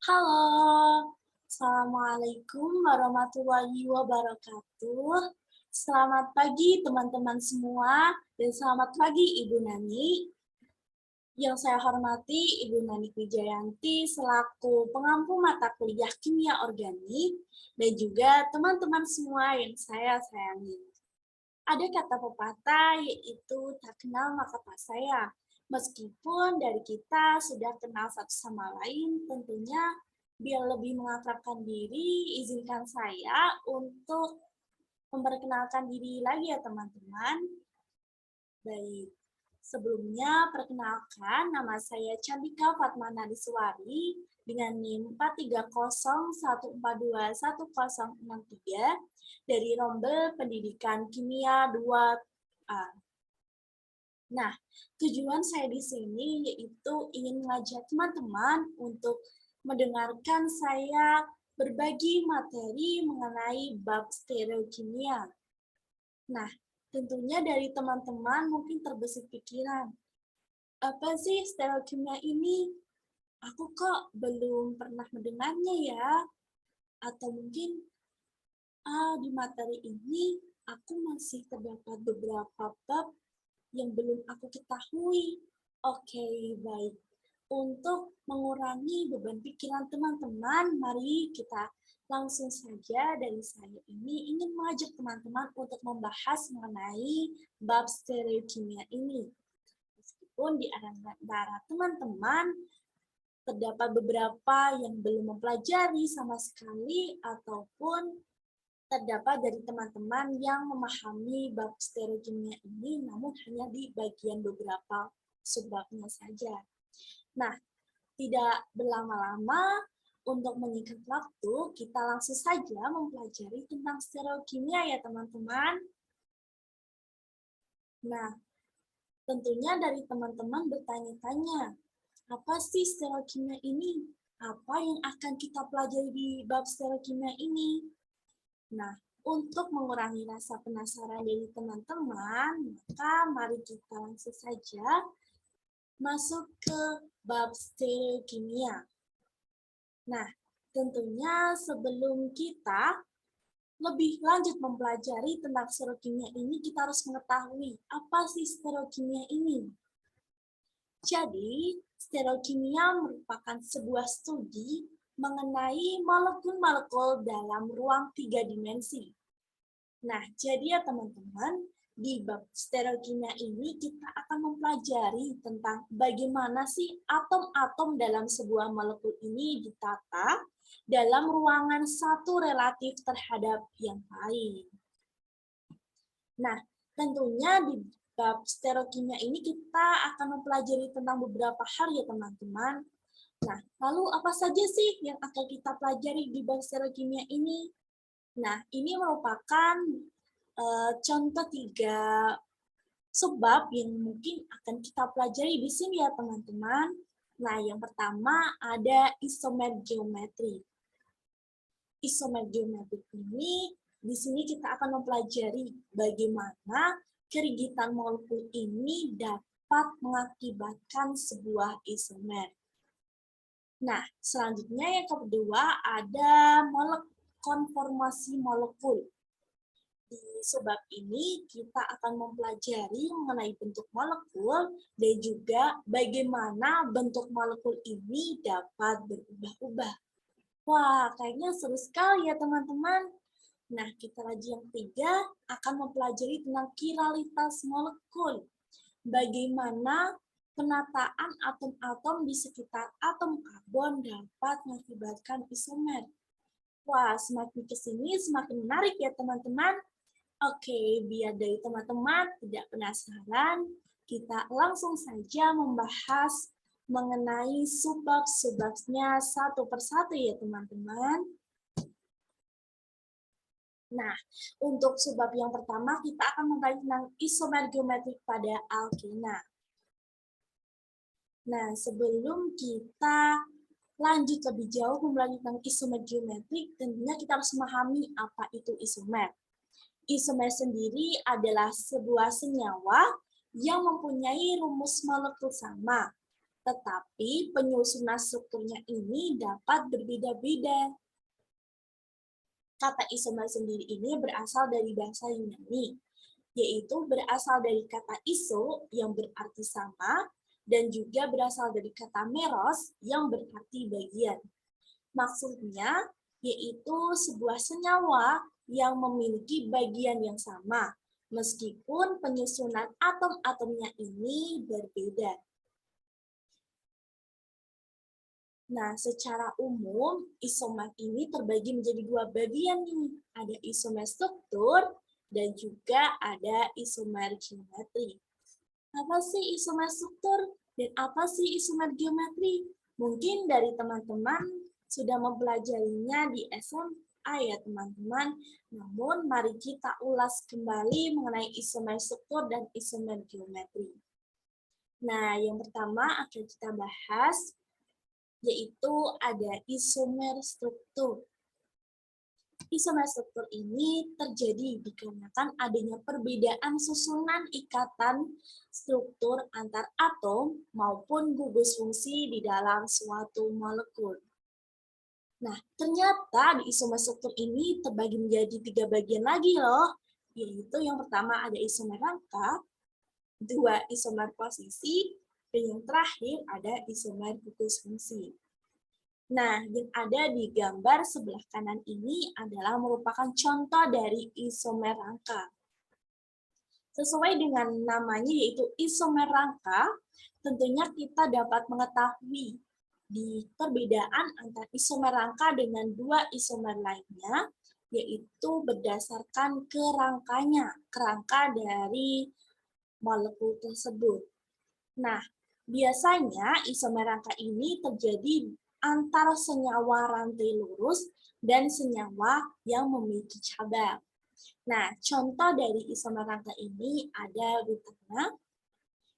Halo, Assalamualaikum warahmatullahi wabarakatuh. Selamat pagi teman-teman semua, dan selamat pagi Ibu Nani. Yang saya hormati Ibu Nani Wijayanti selaku pengampu mata kuliah Kimia Organik, dan juga teman-teman semua yang saya sayangi. Ada kata pepatah yaitu tak kenal maka tak sayang. Meskipun dari kita sudah kenal satu sama lain, tentunya biar lebih mengakrabkan diri, izinkan saya untuk memperkenalkan diri lagi ya teman-teman. Baik, sebelumnya perkenalkan nama saya Candika Fatmana Diswari dengan NIM 43014210063 dari Rombel Pendidikan Kimia 2A. Nah, tujuan saya di sini yaitu ingin mengajak teman-teman untuk mendengarkan saya berbagi materi mengenai bab stereokimia. Nah, tentunya dari teman-teman mungkin terbesit pikiran, apa sih stereokimia ini? Aku kok belum pernah mendengarnya ya? Atau mungkin di materi ini aku masih terdapat beberapa bab yang belum aku ketahui. Oke, baik. Untuk mengurangi beban pikiran teman-teman, mari kita langsung saja dari saya ini ingin mengajak teman-teman untuk membahas mengenai bab stereokimia ini. Meskipun di antara teman-teman terdapat beberapa yang belum mempelajari sama sekali ataupun terdapat dari teman-teman yang memahami bab stereokimia ini namun hanya di bagian beberapa subbabnya saja. Nah, tidak berlama-lama, untuk menyingkat waktu, kita langsung saja mempelajari tentang stereokimia ya teman-teman. Nah, tentunya dari teman-teman bertanya-tanya, apa sih stereokimia ini? Apa yang akan kita pelajari di bab stereokimia ini? Nah, untuk mengurangi rasa penasaran dari teman-teman, maka mari kita langsung saja masuk ke bab stereokimia. Nah, tentunya sebelum kita lebih lanjut mempelajari tentang stereokimia ini, kita harus mengetahui apa sih stereokimia ini. Jadi, stereokimia merupakan sebuah studi mengenai molekul-molekul dalam ruang 3 dimensi. Nah, jadi ya teman-teman, di bab stereokimia ini kita akan mempelajari tentang bagaimana sih atom-atom dalam sebuah molekul ini ditata dalam ruangan satu relatif terhadap yang lain. Nah, tentunya di bab stereokimia ini kita akan mempelajari tentang beberapa hal ya teman-teman. Nah, lalu apa saja sih yang akan kita pelajari di bab stereokimia ini? Nah, ini merupakan contoh 3 subbab yang mungkin akan kita pelajari di sini ya teman-teman. Nah, yang pertama ada isomer geometri. Isomer geometri ini di sini kita akan mempelajari bagaimana kerigitan molekul ini dapat mengakibatkan sebuah isomer. Nah, selanjutnya yang kedua ada konformasi molekul. Di subbab ini kita akan mempelajari mengenai bentuk molekul dan juga bagaimana bentuk molekul ini dapat berubah-ubah. Wah, kayaknya seru sekali ya teman-teman. Nah, kita lagi yang ketiga akan mempelajari tentang kiralitas molekul. Bagaimana penataan atom-atom di sekitar atom karbon dapat mengakibatkan isomer. Wah, semakin kesini semakin menarik ya teman-teman. Oke, biar dari teman-teman tidak penasaran, kita langsung saja membahas mengenai subbab-subbabnya satu persatu ya teman-teman. Nah, untuk subbab yang pertama kita akan membahas tentang isomer geometrik pada alkena. Nah, sebelum kita lanjut lebih jauh membahas tentang isomer geometrik, tentunya kita harus memahami apa itu isomer. Isomer sendiri adalah sebuah senyawa yang mempunyai rumus molekul sama, tetapi penyusunan strukturnya ini dapat berbeda-beda. Kata isomer sendiri ini berasal dari bahasa Yunani, yaitu berasal dari kata iso yang berarti sama, dan juga berasal dari kata meros yang berarti bagian. Maksudnya, yaitu sebuah senyawa yang memiliki bagian yang sama, meskipun penyusunan atom-atomnya ini berbeda. Nah, secara umum, isomer ini terbagi menjadi dua bagian nih. Ada isomer struktur dan juga ada isomer geometri. Apa sih isomer struktur dan apa sih isomer geometri? Mungkin dari teman-teman sudah mempelajarinya di SMA ya teman-teman. Namun mari kita ulas kembali mengenai isomer struktur dan isomer geometri. Nah, yang pertama akan kita bahas yaitu ada isomer struktur. Isomer struktur ini terjadi dikarenakan adanya perbedaan susunan ikatan struktur antar atom maupun gugus fungsi di dalam suatu molekul. Nah, ternyata di isomer struktur ini terbagi menjadi 3 bagian lagi loh, yaitu yang pertama ada isomer rangka, 2 isomer posisi, dan yang terakhir ada isomer gugus fungsi. Nah, yang ada di gambar sebelah kanan ini adalah merupakan contoh dari isomer rangka. Sesuai dengan namanya yaitu isomer rangka, tentunya kita dapat mengetahui di perbedaan antara isomer rangka dengan dua isomer lainnya, yaitu berdasarkan kerangka dari molekul tersebut. Nah, biasanya isomer rangka ini terjadi antara senyawa rantai lurus dan senyawa yang memiliki cabang. Nah, contoh dari isomer rangka ini ada butana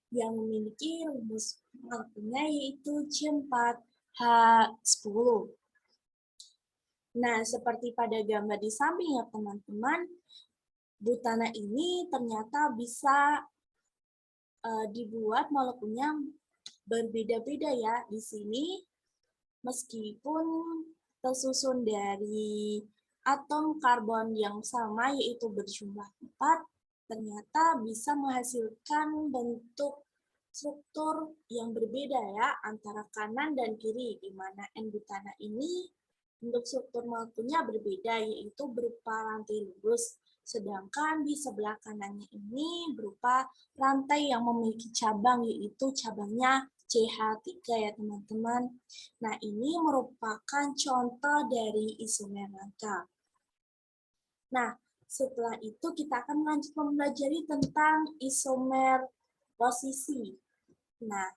yang memiliki rumus molekulnya yaitu C4H10. Nah, seperti pada gambar di samping ya teman-teman, butana ini ternyata bisa dibuat molekulnya berbeda-beda ya. Di sini meskipun tersusun dari atom karbon yang sama yaitu berjumlah 4, ternyata bisa menghasilkan bentuk struktur yang berbeda ya antara kanan dan kiri, di mana N-butana ini bentuk struktur molekulnya berbeda yaitu berupa rantai lurus. Sedangkan di sebelah kanannya ini berupa rantai yang memiliki cabang, yaitu cabangnya CH3 ya teman-teman. Nah, ini merupakan contoh dari isomer rangka. Nah, setelah itu kita akan lanjut mempelajari tentang isomer posisi. Nah,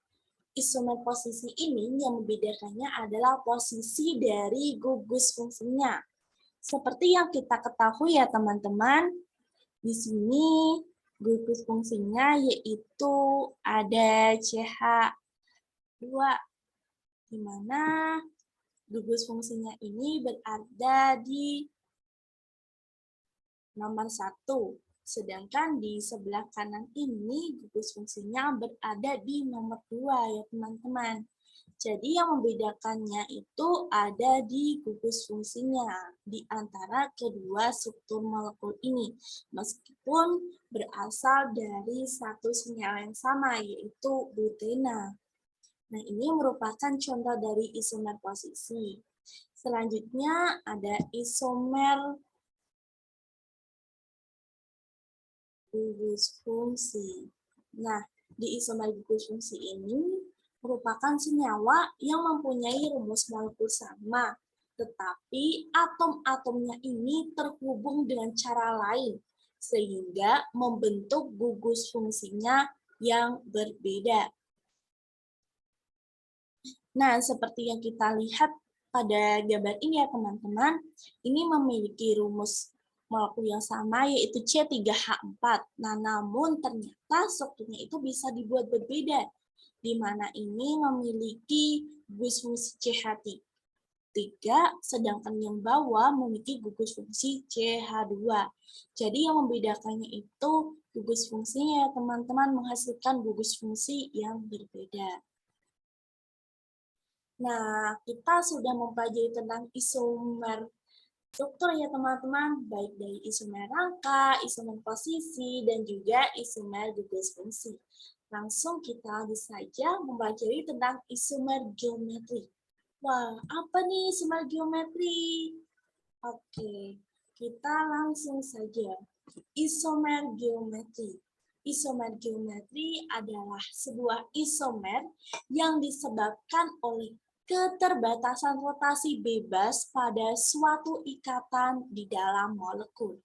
isomer posisi ini yang membedakannya adalah posisi dari gugus fungsinya. Seperti yang kita ketahui ya teman-teman, di sini gugus fungsinya yaitu ada CH2, di mana gugus fungsinya ini berada di nomor 1. Sedangkan di sebelah kanan ini gugus fungsinya berada di nomor 2 ya teman-teman. Jadi yang membedakannya itu ada di gugus fungsinya di antara kedua struktur molekul ini, meskipun berasal dari satu senyawa yang sama, yaitu butena. Nah, ini merupakan contoh dari isomer posisi. Selanjutnya ada isomer gugus fungsi. Nah, di isomer gugus fungsi ini merupakan senyawa yang mempunyai rumus molekul sama, tetapi atom-atomnya ini terhubung dengan cara lain, sehingga membentuk gugus fungsinya yang berbeda. Nah, seperti yang kita lihat pada gambar ini ya teman-teman, ini memiliki rumus molekul yang sama yaitu C3H4. Nah, namun ternyata strukturnya itu bisa dibuat berbeda, di mana ini memiliki gugus fungsi CH3, sedangkan yang bawah memiliki gugus fungsi CH2. Jadi yang membedakannya itu gugus fungsinya ya teman-teman, menghasilkan gugus fungsi yang berbeda. Nah, kita sudah mempelajari tentang isomer struktur ya teman-teman, baik dari isomer rangka, isomer posisi, dan juga isomer gugus fungsi. Langsung kita lanjut saja mempelajari tentang isomer geometri. Wah, apa nih isomer geometri? Oke, kita langsung saja. Isomer geometri. Isomer geometri adalah sebuah isomer yang disebabkan oleh keterbatasan rotasi bebas pada suatu ikatan di dalam molekul.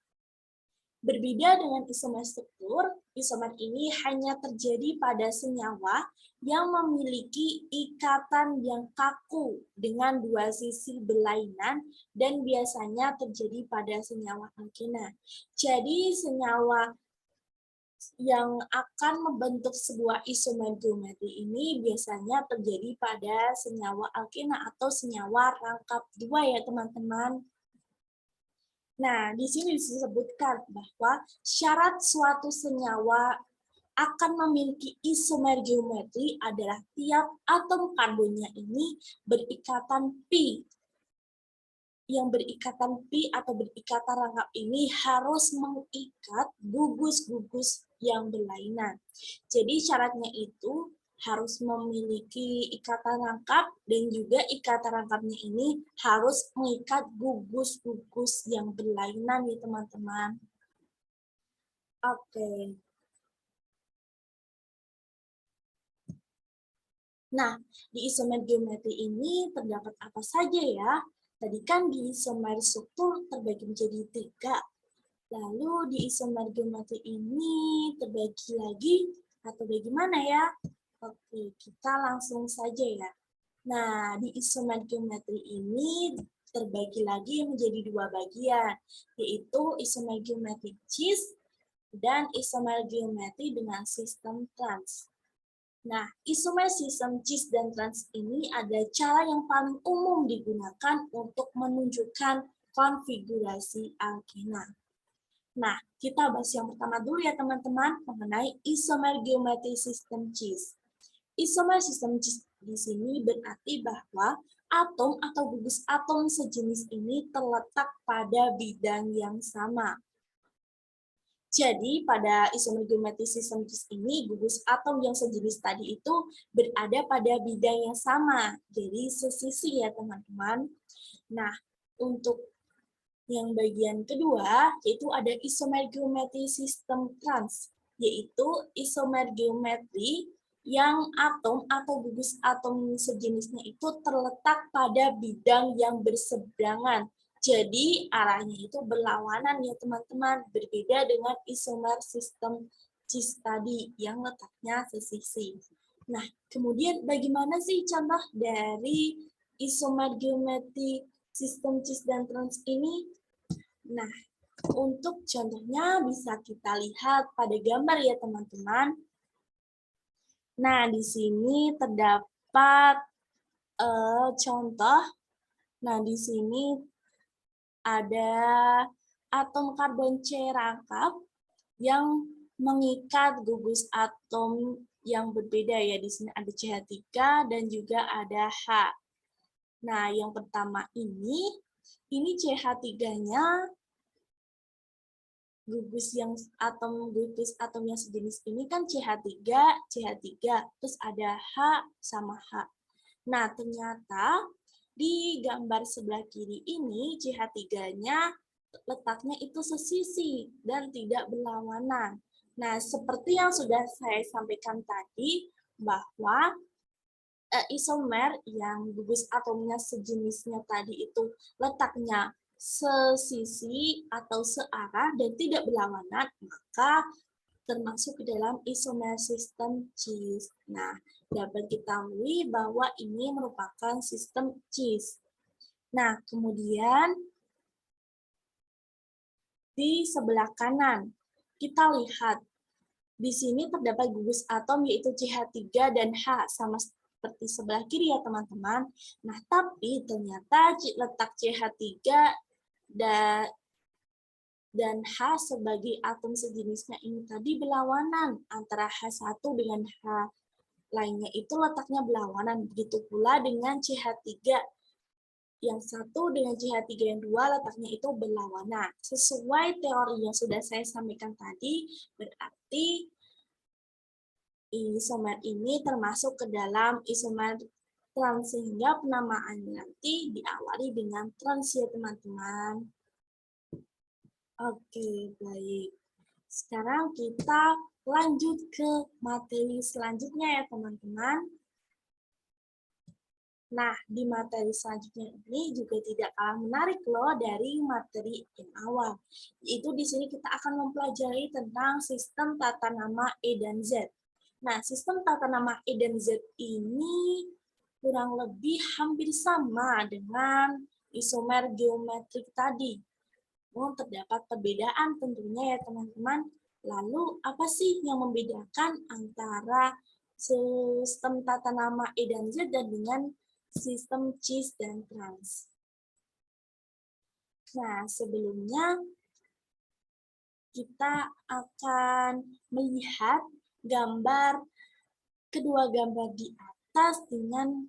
Berbeda dengan isomer struktur, isomer ini hanya terjadi pada senyawa yang memiliki ikatan yang kaku dengan dua sisi berlainan dan biasanya terjadi pada senyawa alkena. Jadi senyawa yang akan membentuk sebuah isomer geometri ini biasanya terjadi pada senyawa alkena atau senyawa rangkap dua ya teman-teman. Nah, di sini disebutkan bahwa syarat suatu senyawa akan memiliki isomer geometri adalah tiap atom karbonnya ini berikatan pi. Yang berikatan pi atau berikatan rangkap ini harus mengikat gugus-gugus yang berlainan. Jadi syaratnya itu harus memiliki ikatan rangkap dan juga ikatan rangkapnya ini harus mengikat gugus-gugus yang berlainan ya teman-teman. Oke. Nah, di isomer geometri ini terdapat apa saja ya? Tadi kan di isomer struktur terbagi menjadi 3. Lalu di isomer geometri ini terbagi lagi atau bagaimana ya? Oke, kita langsung saja ya. Nah, di isomer geometri ini terbagi lagi menjadi 2 bagian, yaitu isomer geometri cis dan isomer geometri dengan sistem trans. Nah, isomer sistem cis dan trans ini ada cara yang paling umum digunakan untuk menunjukkan konfigurasi alkena. Nah, kita bahas yang pertama dulu ya teman-teman mengenai isomer geometri sistem cis. Isomer sistem cis di sini berarti bahwa atom atau gugus atom sejenis ini terletak pada bidang yang sama. Jadi pada isomer geometri sistem cis ini gugus atom yang sejenis tadi itu berada pada bidang yang sama. Jadi sesisi ya teman-teman. Nah, untuk yang bagian kedua, yaitu ada isomer geometri sistem trans, yaitu isomer geometri yang atom atau gugus atom sejenisnya itu terletak pada bidang yang berseberangan. Jadi arahnya itu berlawanan ya teman-teman, berbeda dengan isomer sistem cis tadi yang letaknya sesisi. Nah, kemudian bagaimana sih contoh dari isomer geometri sistem cis dan trans ini? Nah, untuk contohnya bisa kita lihat pada gambar ya teman-teman. Nah, di sini terdapat contoh. Nah, di sini ada atom karbon C rangkap yang mengikat gugus atom yang berbeda ya. Di sini ada CH3 dan juga ada H. Nah, yang pertama ini CH3-nya gugus atom yang sejenis ini kan CH3, terus ada H sama H. Nah, ternyata di gambar sebelah kiri ini CH3-nya letaknya itu sesisi dan tidak berlawanan. Nah, seperti yang sudah saya sampaikan tadi, bahwa isomer yang gugus atomnya sejenisnya tadi itu letaknya sesisi atau searah dan tidak berlawanan, maka termasuk ke dalam isomer sistem cis. Nah, dapat diketahui bahwa ini merupakan sistem cis. Nah, kemudian di sebelah kanan, kita lihat di sini terdapat gugus atom yaitu CH3 dan H sama seperti sebelah kiri ya teman-teman. Nah, tapi ternyata letak CH3 dan H sebagai atom sejenisnya ini tadi berlawanan antara H1 dengan H lainnya itu letaknya berlawanan. Begitu pula dengan CH3. Yang satu dengan CH3 yang dua letaknya itu berlawanan. Sesuai teori yang sudah saya sampaikan tadi, berarti isomer ini termasuk ke dalam isomer trans, sehingga penamaannya nanti diawali dengan trans ya teman-teman. Oke, baik. Sekarang kita lanjut ke materi selanjutnya ya teman-teman. Nah, di materi selanjutnya ini juga tidak kalah menarik loh dari materi yang awal. Yaitu di sini kita akan mempelajari tentang sistem tata nama E dan Z. Nah, sistem tata nama E dan Z ini kurang lebih hampir sama dengan isomer geometrik tadi. Namun terdapat perbedaan tentunya ya teman-teman. Lalu apa sih yang membedakan antara sistem tata nama E dan Z dan dengan sistem cis dan trans? Nah, sebelumnya kita akan melihat kedua gambar di atas dengan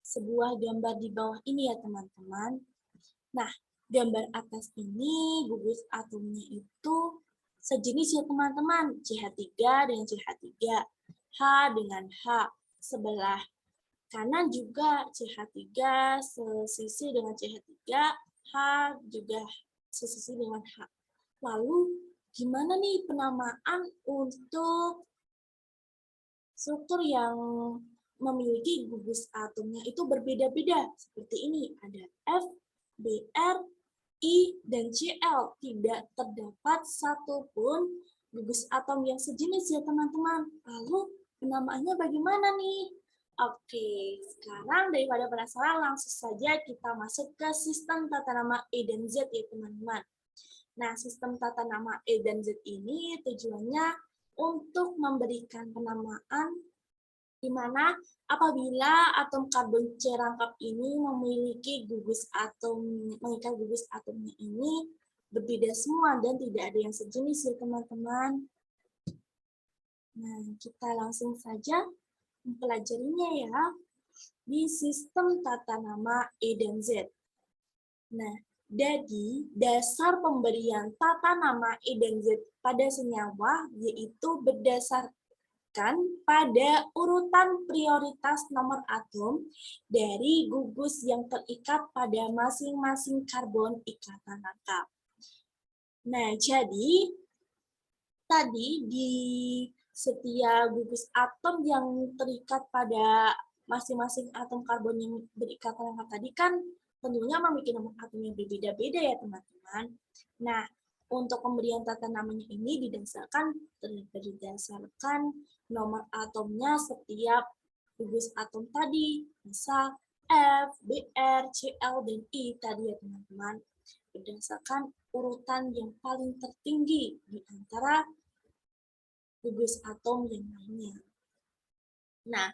sebuah gambar di bawah ini ya teman-teman. Nah, gambar atas ini gugus atomnya itu sejenis ya teman-teman, CH3 dengan CH3, H dengan H. Sebelah kanan juga CH3 sesisi dengan CH3, H juga sesisi dengan H. Lalu gimana nih penamaan untuk struktur yang memiliki gugus atomnya itu berbeda-beda? Seperti ini, ada F, Br, I, dan Cl. Tidak terdapat satupun gugus atom yang sejenis ya teman-teman. Lalu penamaannya bagaimana nih? Oke, sekarang daripada penasaran langsung saja kita masuk ke sistem tata nama E dan Z ya teman-teman. Nah, sistem tata nama E dan Z ini tujuannya untuk memberikan penamaan di mana apabila atom karbon C-rangkap ini memiliki mengikat gugus atomnya ini berbeda semua dan tidak ada yang sejenis ya teman-teman. Nah, kita langsung saja mempelajarinya ya di sistem tata nama E dan Z. Nah, jadi dasar pemberian tata nama E dan Z pada senyawa yaitu berdasarkan pada urutan prioritas nomor atom dari gugus yang terikat pada masing-masing karbon ikatan rangkap. Nah, jadi tadi di setiap gugus atom yang terikat pada masing-masing atom karbon yang berikatan rangkap tadi kan tentunya memiliki nomor atom yang berbeda-beda ya teman-teman. Nah, untuk pemberian tata namanya ini berdasarkan nomor atomnya setiap gugus atom tadi. Misal F, Br, Cl, dan I tadi ya teman-teman. Berdasarkan urutan yang paling tertinggi di antara gugus atom yang lainnya. Nah,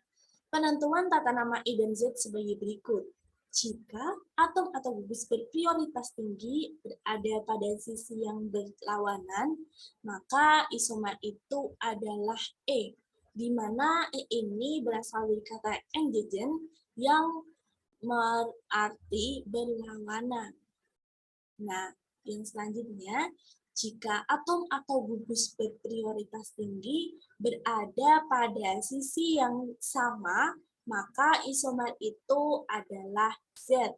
penentuan tata nama E dan Z sebagai berikut. Jika atom atau gugus berprioritas tinggi berada pada sisi yang berlawanan, maka isomer itu adalah E, di mana E ini berasal dari kata engagen yang berarti berlawanan. Nah, yang selanjutnya, jika atom atau gugus berprioritas tinggi berada pada sisi yang sama, maka isomer itu adalah Z,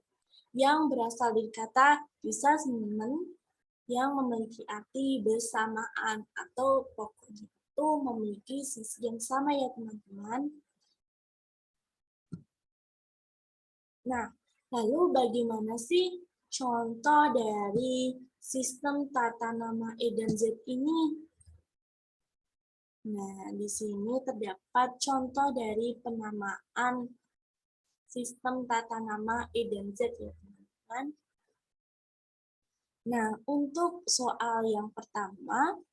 yang berasal dari kata displacement yang memiliki arti bersamaan atau pokoknya itu memiliki sisi yang sama ya teman-teman. Nah, lalu bagaimana sih contoh dari sistem tata nama E dan Z ini? Nah, di sini terdapat contoh dari penamaan sistem tata nama E dan Z ya teman-teman. Nah, untuk soal yang pertama,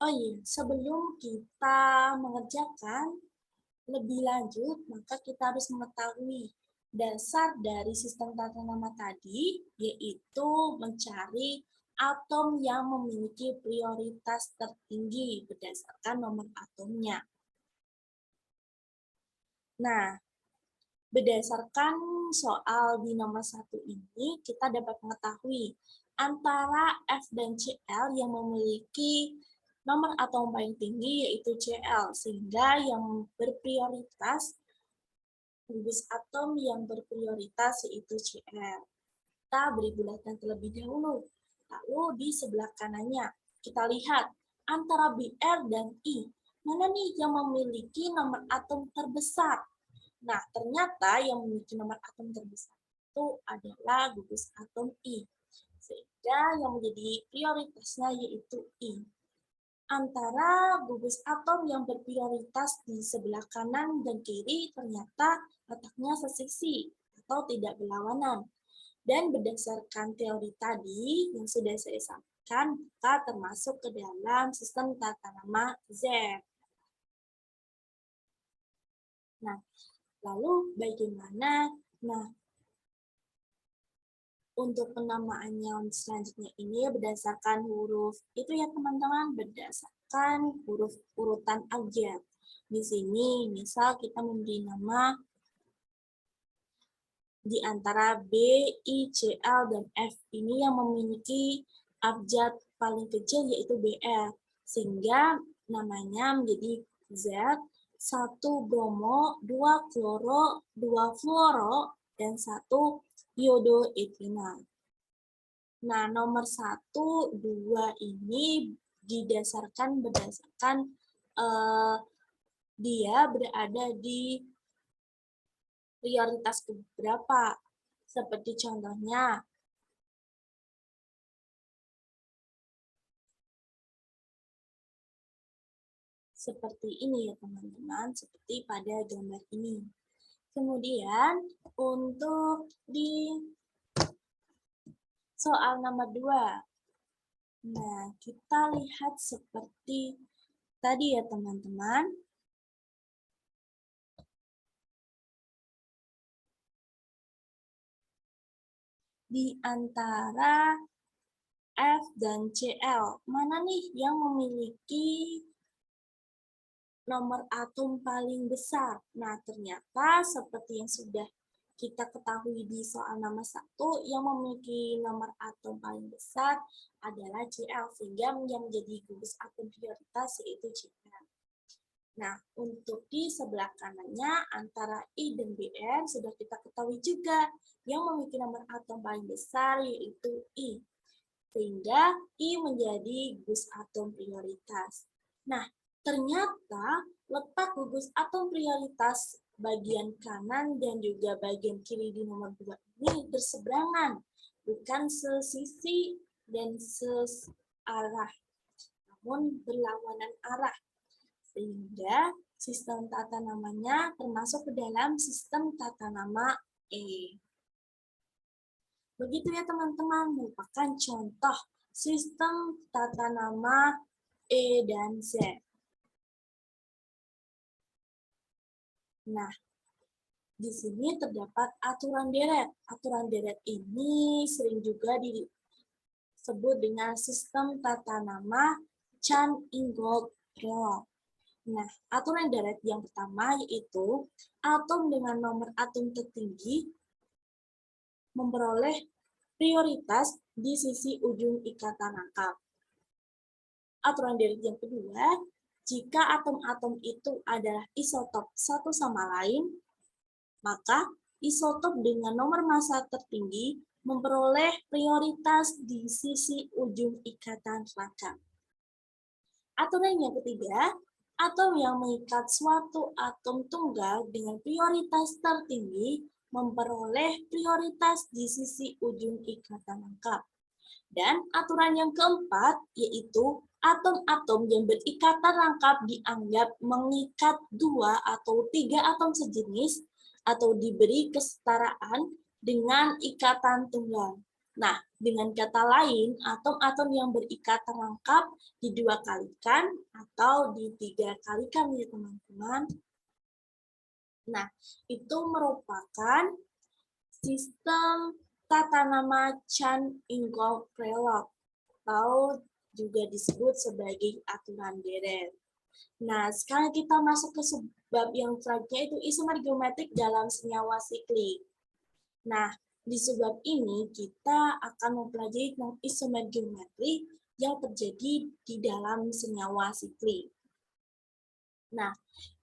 oh iya, sebelum kita mengerjakan lebih lanjut, maka kita harus mengetahui dasar dari sistem tata nama tadi, yaitu mencari atom yang memiliki prioritas tertinggi berdasarkan nomor atomnya. Nah, berdasarkan soal di nomor 1 ini, kita dapat mengetahui antara F dan Cl yang memiliki nomor atom paling tinggi yaitu Cl, sehingga yang berprioritas, gugus atom yang berprioritas yaitu Cl. Kita beri bulatan terlebih dahulu. Lalu di sebelah kanannya, kita lihat antara Br dan I. Mana nih yang memiliki nomor atom terbesar? Nah, ternyata yang memiliki nomor atom terbesar itu adalah gugus atom I. Sehingga yang menjadi prioritasnya yaitu I. Antara gugus atom yang berprioritas di sebelah kanan dan kiri ternyata letaknya sesisi atau tidak berlawanan. Dan berdasarkan teori tadi yang sudah saya sampaikan, kita termasuk ke dalam sistem tata nama Z. Nah, lalu bagaimana? Nah, untuk penamaannya selanjutnya ini berdasarkan huruf itu ya teman-teman, berdasarkan huruf urutan abjad. Di sini misal kita memberi nama di antara B, I, C, L, dan F ini yang memiliki abjad paling kecil yaitu BR. Sehingga namanya menjadi Z, 1 bromo, 2 kloro, 2 fluoro, dan 1 iodoetrinal. Nah, nomor 1, 2 ini berdasarkan dia berada di prioritas keberapa. Seperti contohnya, seperti ini ya teman-teman, seperti pada gambar ini. Kemudian untuk di soal nomor 2. Nah, kita lihat seperti tadi ya teman-teman. Di antara F dan Cl, mana nih yang memiliki nomor atom paling besar? Nah, ternyata seperti yang sudah kita ketahui di soal nomor 1, yang memiliki nomor atom paling besar adalah Cl, sehingga yang menjadi gugus atom prioritas yaitu Cl. Nah, untuk di sebelah kanannya antara I dan Br sudah kita ketahui juga yang memiliki nomor atom paling besar yaitu I. Sehingga I menjadi gugus atom prioritas. Nah, ternyata letak gugus atom prioritas bagian kanan dan juga bagian kiri di nomor 2 ini berseberangan, bukan sesisi dan searah, namun berlawanan arah. Sehingga sistem tata namanya termasuk ke dalam sistem tata nama E. Begitu ya teman-teman, merupakan contoh sistem tata nama E dan Z. Nah, di sini terdapat aturan deret. Aturan deret ini sering juga disebut dengan sistem tata nama Chan-Ingold-Rayleigh. Nah, aturan deret yang pertama yaitu atom dengan nomor atom tertinggi memperoleh prioritas di sisi ujung ikatan rangkap. Aturan deret yang kedua, jika atom-atom itu adalah isotop satu sama lain, maka isotop dengan nomor massa tertinggi memperoleh prioritas di sisi ujung ikatan rangkap. Aturan yang ketiga, atom yang mengikat suatu atom tunggal dengan prioritas tertinggi memperoleh prioritas di sisi ujung ikatan rangkap. Dan aturan yang keempat yaitu atom-atom yang berikatan rangkap dianggap mengikat 2 atau 3 atom sejenis atau diberi kesetaraan dengan ikatan tunggal. Nah, dengan kata lain, atom-atom yang berikatan rangkap didua kalikan atau ditiga kalikan ya teman-teman. Nah, itu merupakan sistem tata nama Chan-Ingold-Rayleigh atau juga disebut sebagai aturan deret. Nah, sekarang kita masuk ke bab yang selanjutnya itu isomer geometrik dalam senyawa siklik. Nah, di sebab ini kita akan mempelajari tentang isomer geometrik yang terjadi di dalam senyawa siklik. Nah,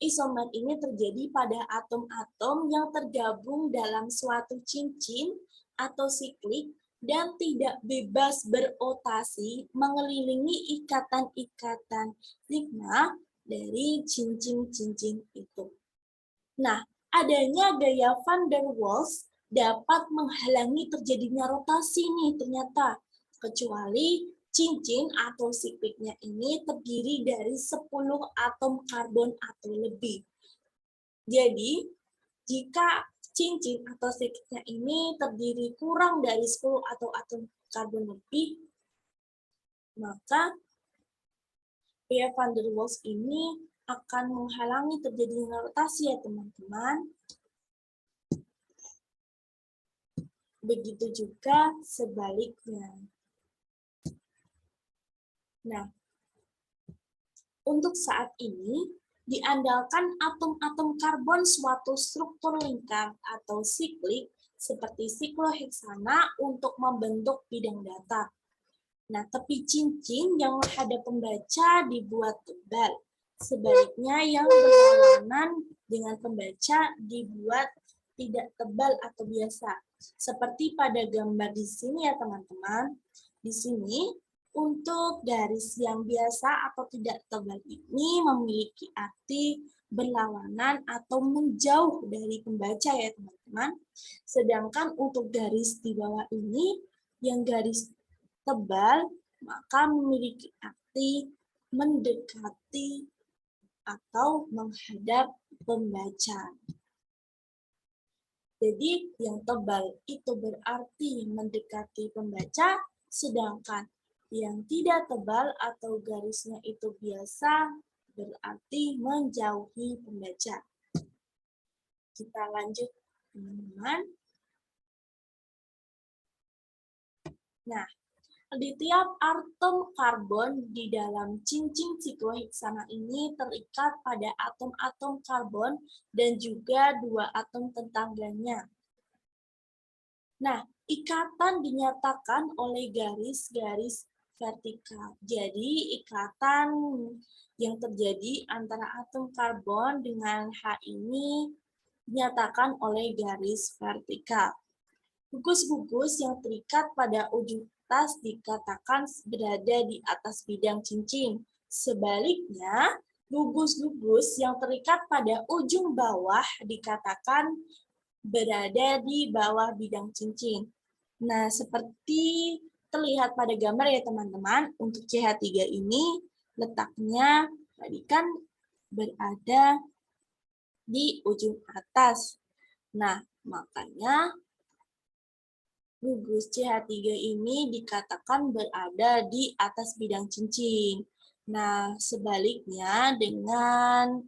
isomer ini terjadi pada atom-atom yang tergabung dalam suatu cincin atau siklik dan tidak bebas berotasi mengelilingi ikatan-ikatan sigma dari cincin-cincin itu. Nah, adanya gaya van der Waals dapat menghalangi terjadinya rotasi nih ternyata, kecuali cincin atau sikliknya ini terdiri dari 10 atom karbon atau lebih. Jadi, jika cincin atau sikliknya ini terdiri kurang dari 10 atau atom karbon lebih, maka gaya van der Waals ini akan menghalangi terjadinya rotasi ya teman-teman. Begitu juga sebaliknya. Nah, untuk saat ini, diandalkan atom-atom karbon suatu struktur lingkar atau siklik seperti sikloheksana untuk membentuk bidang datar. Nah, tepi cincin yang menghadap pembaca dibuat tebal. Sebaliknya, yang berlawanan dengan pembaca dibuat tidak tebal atau biasa. Seperti pada gambar di sini ya teman-teman. Di sini untuk garis yang biasa atau tidak tebal ini memiliki arti berlawanan atau menjauh dari pembaca ya teman-teman. Sedangkan untuk garis di bawah ini yang garis tebal maka memiliki arti mendekati atau menghadap pembaca. Jadi yang tebal itu berarti mendekati pembaca, sedangkan yang tidak tebal atau garisnya itu biasa berarti menjauhi pembaca. Kita lanjut, teman-teman. Nah, di tiap atom karbon di dalam cincin sikloheksana ini terikat pada atom-atom karbon dan juga 2 atom tetangganya. Nah, ikatan dinyatakan oleh garis-garis vertikal. Jadi, ikatan yang terjadi antara atom karbon dengan H ini dinyatakan oleh garis vertikal. Gugus-gugus yang terikat pada ujung tas dikatakan berada di atas bidang cincin. Sebaliknya, gugus-gugus yang terikat pada ujung bawah dikatakan berada di bawah bidang cincin. Nah, seperti terlihat pada gambar ya teman-teman, untuk CH3 ini letaknya tadi kan berada di ujung atas. Nah, makanya gugus CH3 ini dikatakan berada di atas bidang cincin. Nah, sebaliknya dengan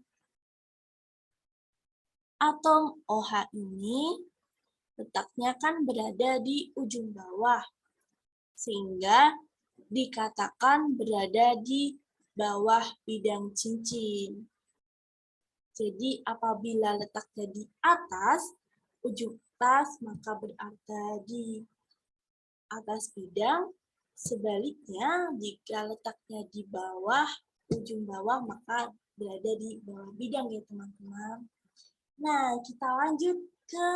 atom OH ini letaknya kan berada di ujung bawah, sehingga dikatakan berada di bawah bidang cincin. Jadi apabila letaknya di atas ujung tas, maka berada di atas bidang. Sebaliknya, jika letaknya di bawah ujung bawah, maka berada di bawah bidang ya teman-teman. Nah, kita lanjut ke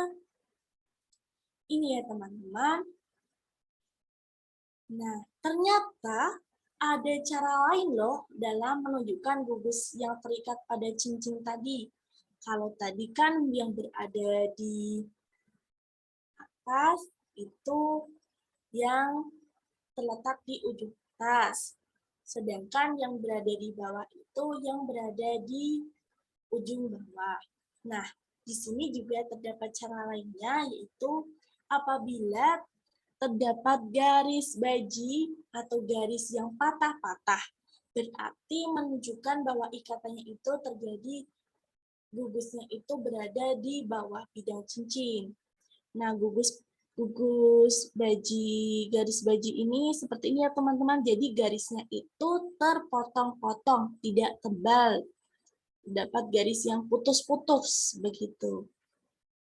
ini ya teman-teman. Nah, ternyata ada cara lain loh dalam menunjukkan gugus yang terikat pada cincin tadi. Kalau tadi kan yang berada di atas itu yang terletak di ujung tas. Sedangkan yang berada di bawah itu yang berada di ujung bawah. Nah, di sini juga terdapat cara lainnya, yaitu apabila terdapat garis baji atau garis yang patah-patah, berarti menunjukkan bahwa ikatannya itu terjadi, gugusnya itu berada di bawah bidang cincin. Nah, garis baji ini seperti ini ya teman-teman. Jadi garisnya itu terpotong-potong, tidak tebal. Terdapat garis yang putus-putus, begitu.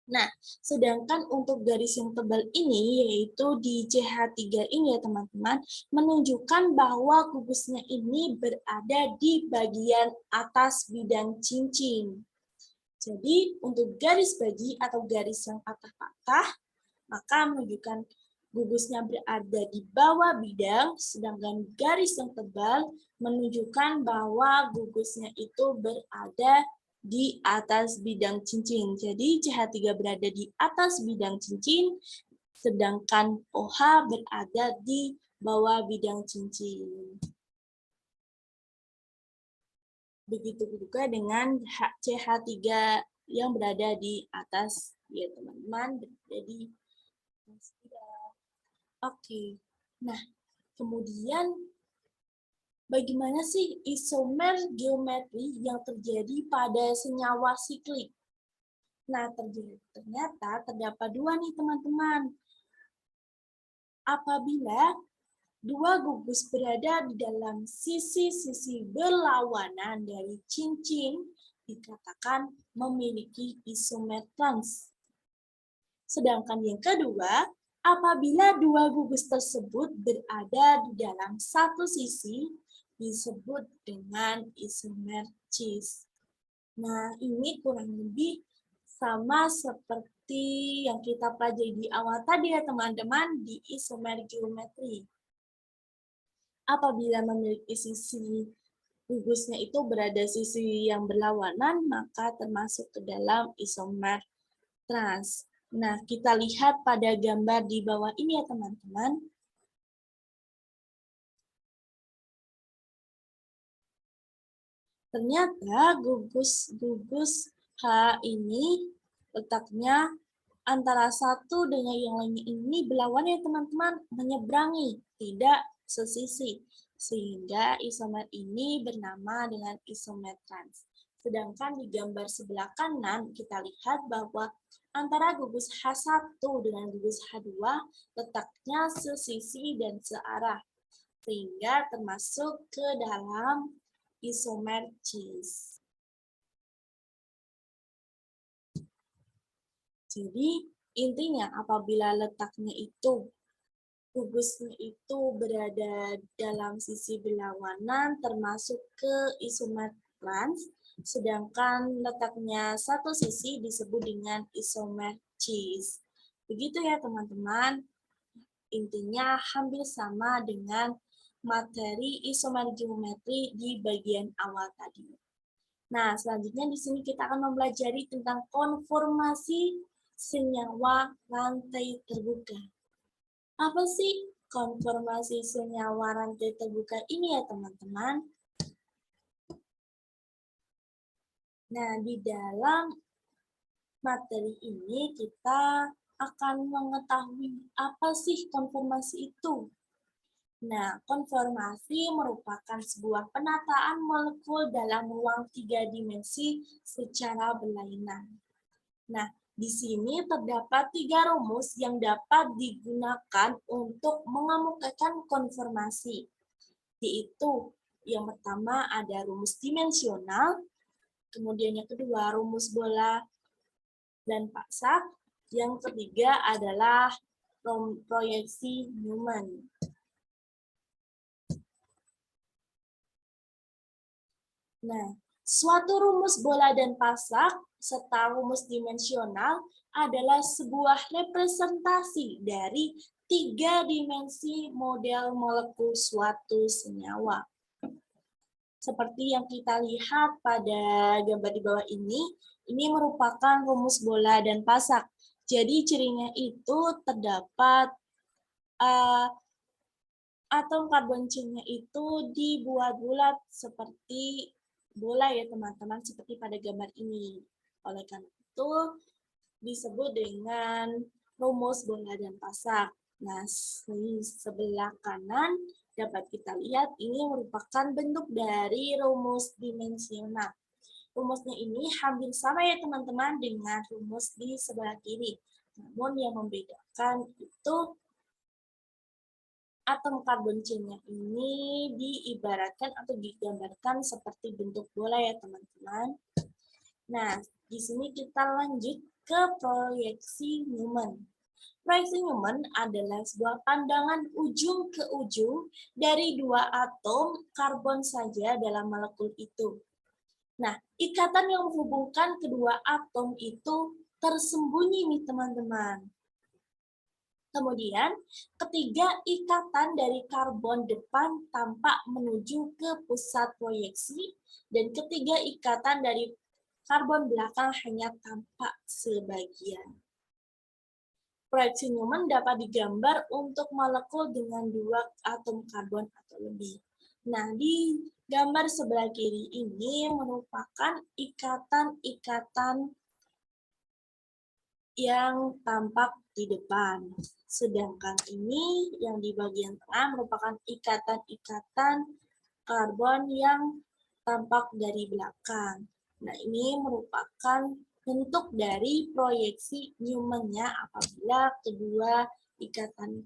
Nah, sedangkan untuk garis yang tebal ini, yaitu di CH3 ini ya teman-teman, menunjukkan bahwa gugusnya ini berada di bagian atas bidang cincin. Jadi, untuk garis bagi atau garis yang patah-patah, maka menunjukkan gugusnya berada di bawah bidang, sedangkan garis yang tebal menunjukkan bahwa gugusnya itu berada di atas bidang cincin. Jadi CH3 berada di atas bidang cincin, sedangkan OH berada di bawah bidang cincin. Begitu juga dengan CH3 yang berada di atas, ya teman-teman, berada di atas bidang. Oke, nah kemudian bagaimana sih isomer geometri yang terjadi pada senyawa siklik? Nah, ternyata terdapat dua nih teman-teman. Apabila dua gugus berada di dalam sisi-sisi berlawanan dari cincin, dikatakan memiliki isomer trans. Sedangkan yang kedua, apabila dua gugus tersebut berada di dalam satu sisi, disebut dengan isomer cis. Nah, ini kurang lebih sama seperti yang kita pelajari di awal tadi ya teman-teman di isomer geometri. Apabila memiliki sisi gugusnya itu berada sisi yang berlawanan, maka termasuk ke dalam isomer trans. Nah, kita lihat pada gambar di bawah ini ya teman-teman. Ternyata gugus H ini letaknya antara satu dengan yang lainnya ini berlawanan ya teman-teman, menyeberangi, tidak sesisi. Sehingga isomer ini bernama dengan isomer trans. Sedangkan di gambar sebelah kanan kita lihat bahwa antara gugus H1 dengan gugus H2 letaknya sesisi dan searah. Sehingga termasuk ke dalam isomer cis. Jadi intinya apabila letaknya itu gugusnya itu berada dalam sisi berlawanan termasuk ke isomer trans, sedangkan letaknya satu sisi disebut dengan isomer cis. Begitu ya teman-teman. Intinya hampir sama dengan materi isomer geometri di bagian awal tadi. Nah, selanjutnya di sini kita akan mempelajari tentang konformasi senyawa rantai terbuka. Apa sih konformasi senyawa rantai terbuka ini ya teman-teman? Nah, di dalam materi ini kita akan mengetahui apa sih konformasi itu. Nah, konformasi merupakan sebuah penataan molekul dalam ruang 3 dimensi secara berlainan. Nah, di sini terdapat 3 rumus yang dapat digunakan untuk mengemukakan konformasi, yaitu yang pertama ada rumus dimensional, kemudian yang kedua rumus bola dan pasak, yang ketiga adalah proyeksi Newman. Nah, suatu rumus bola dan pasak serta rumus dimensional adalah sebuah representasi dari 3 dimensi model molekul suatu senyawa. Seperti yang kita lihat pada gambar di bawah ini merupakan rumus bola dan pasak. Jadi cirinya itu terdapat atom karbon chain-nya itu dibuat bulat seperti bola ya teman-teman, seperti pada gambar ini. Oleh karena itu disebut dengan rumus bola dan pasak. Nah, di sebelah kanan dapat kita lihat ini merupakan bentuk dari rumus dimensional. Rumusnya ini hampir sama ya teman-teman dengan rumus di sebelah kiri. Namun yang membedakan itu atom karbon chain-nya ini diibaratkan atau digambarkan seperti bentuk bola ya teman-teman. Nah, di sini kita lanjut ke proyeksi Newman. Proyeksi Newman adalah sebuah pandangan ujung ke ujung dari dua atom karbon saja dalam molekul itu. Nah, ikatan yang menghubungkan kedua atom itu tersembunyi nih teman-teman. Kemudian, ketiga ikatan dari karbon depan tampak menuju ke pusat proyeksi, dan ketiga ikatan dari karbon belakang hanya tampak sebagian. Proyeksi Newman dapat digambar untuk molekul dengan dua atom karbon atau lebih. Nah, di gambar sebelah kiri ini merupakan ikatan-ikatan yang tampak di depan. Sedangkan ini yang di bagian tengah merupakan ikatan-ikatan karbon yang tampak dari belakang. Nah, ini merupakan bentuk dari proyeksi Newman-nya apabila kedua ikatan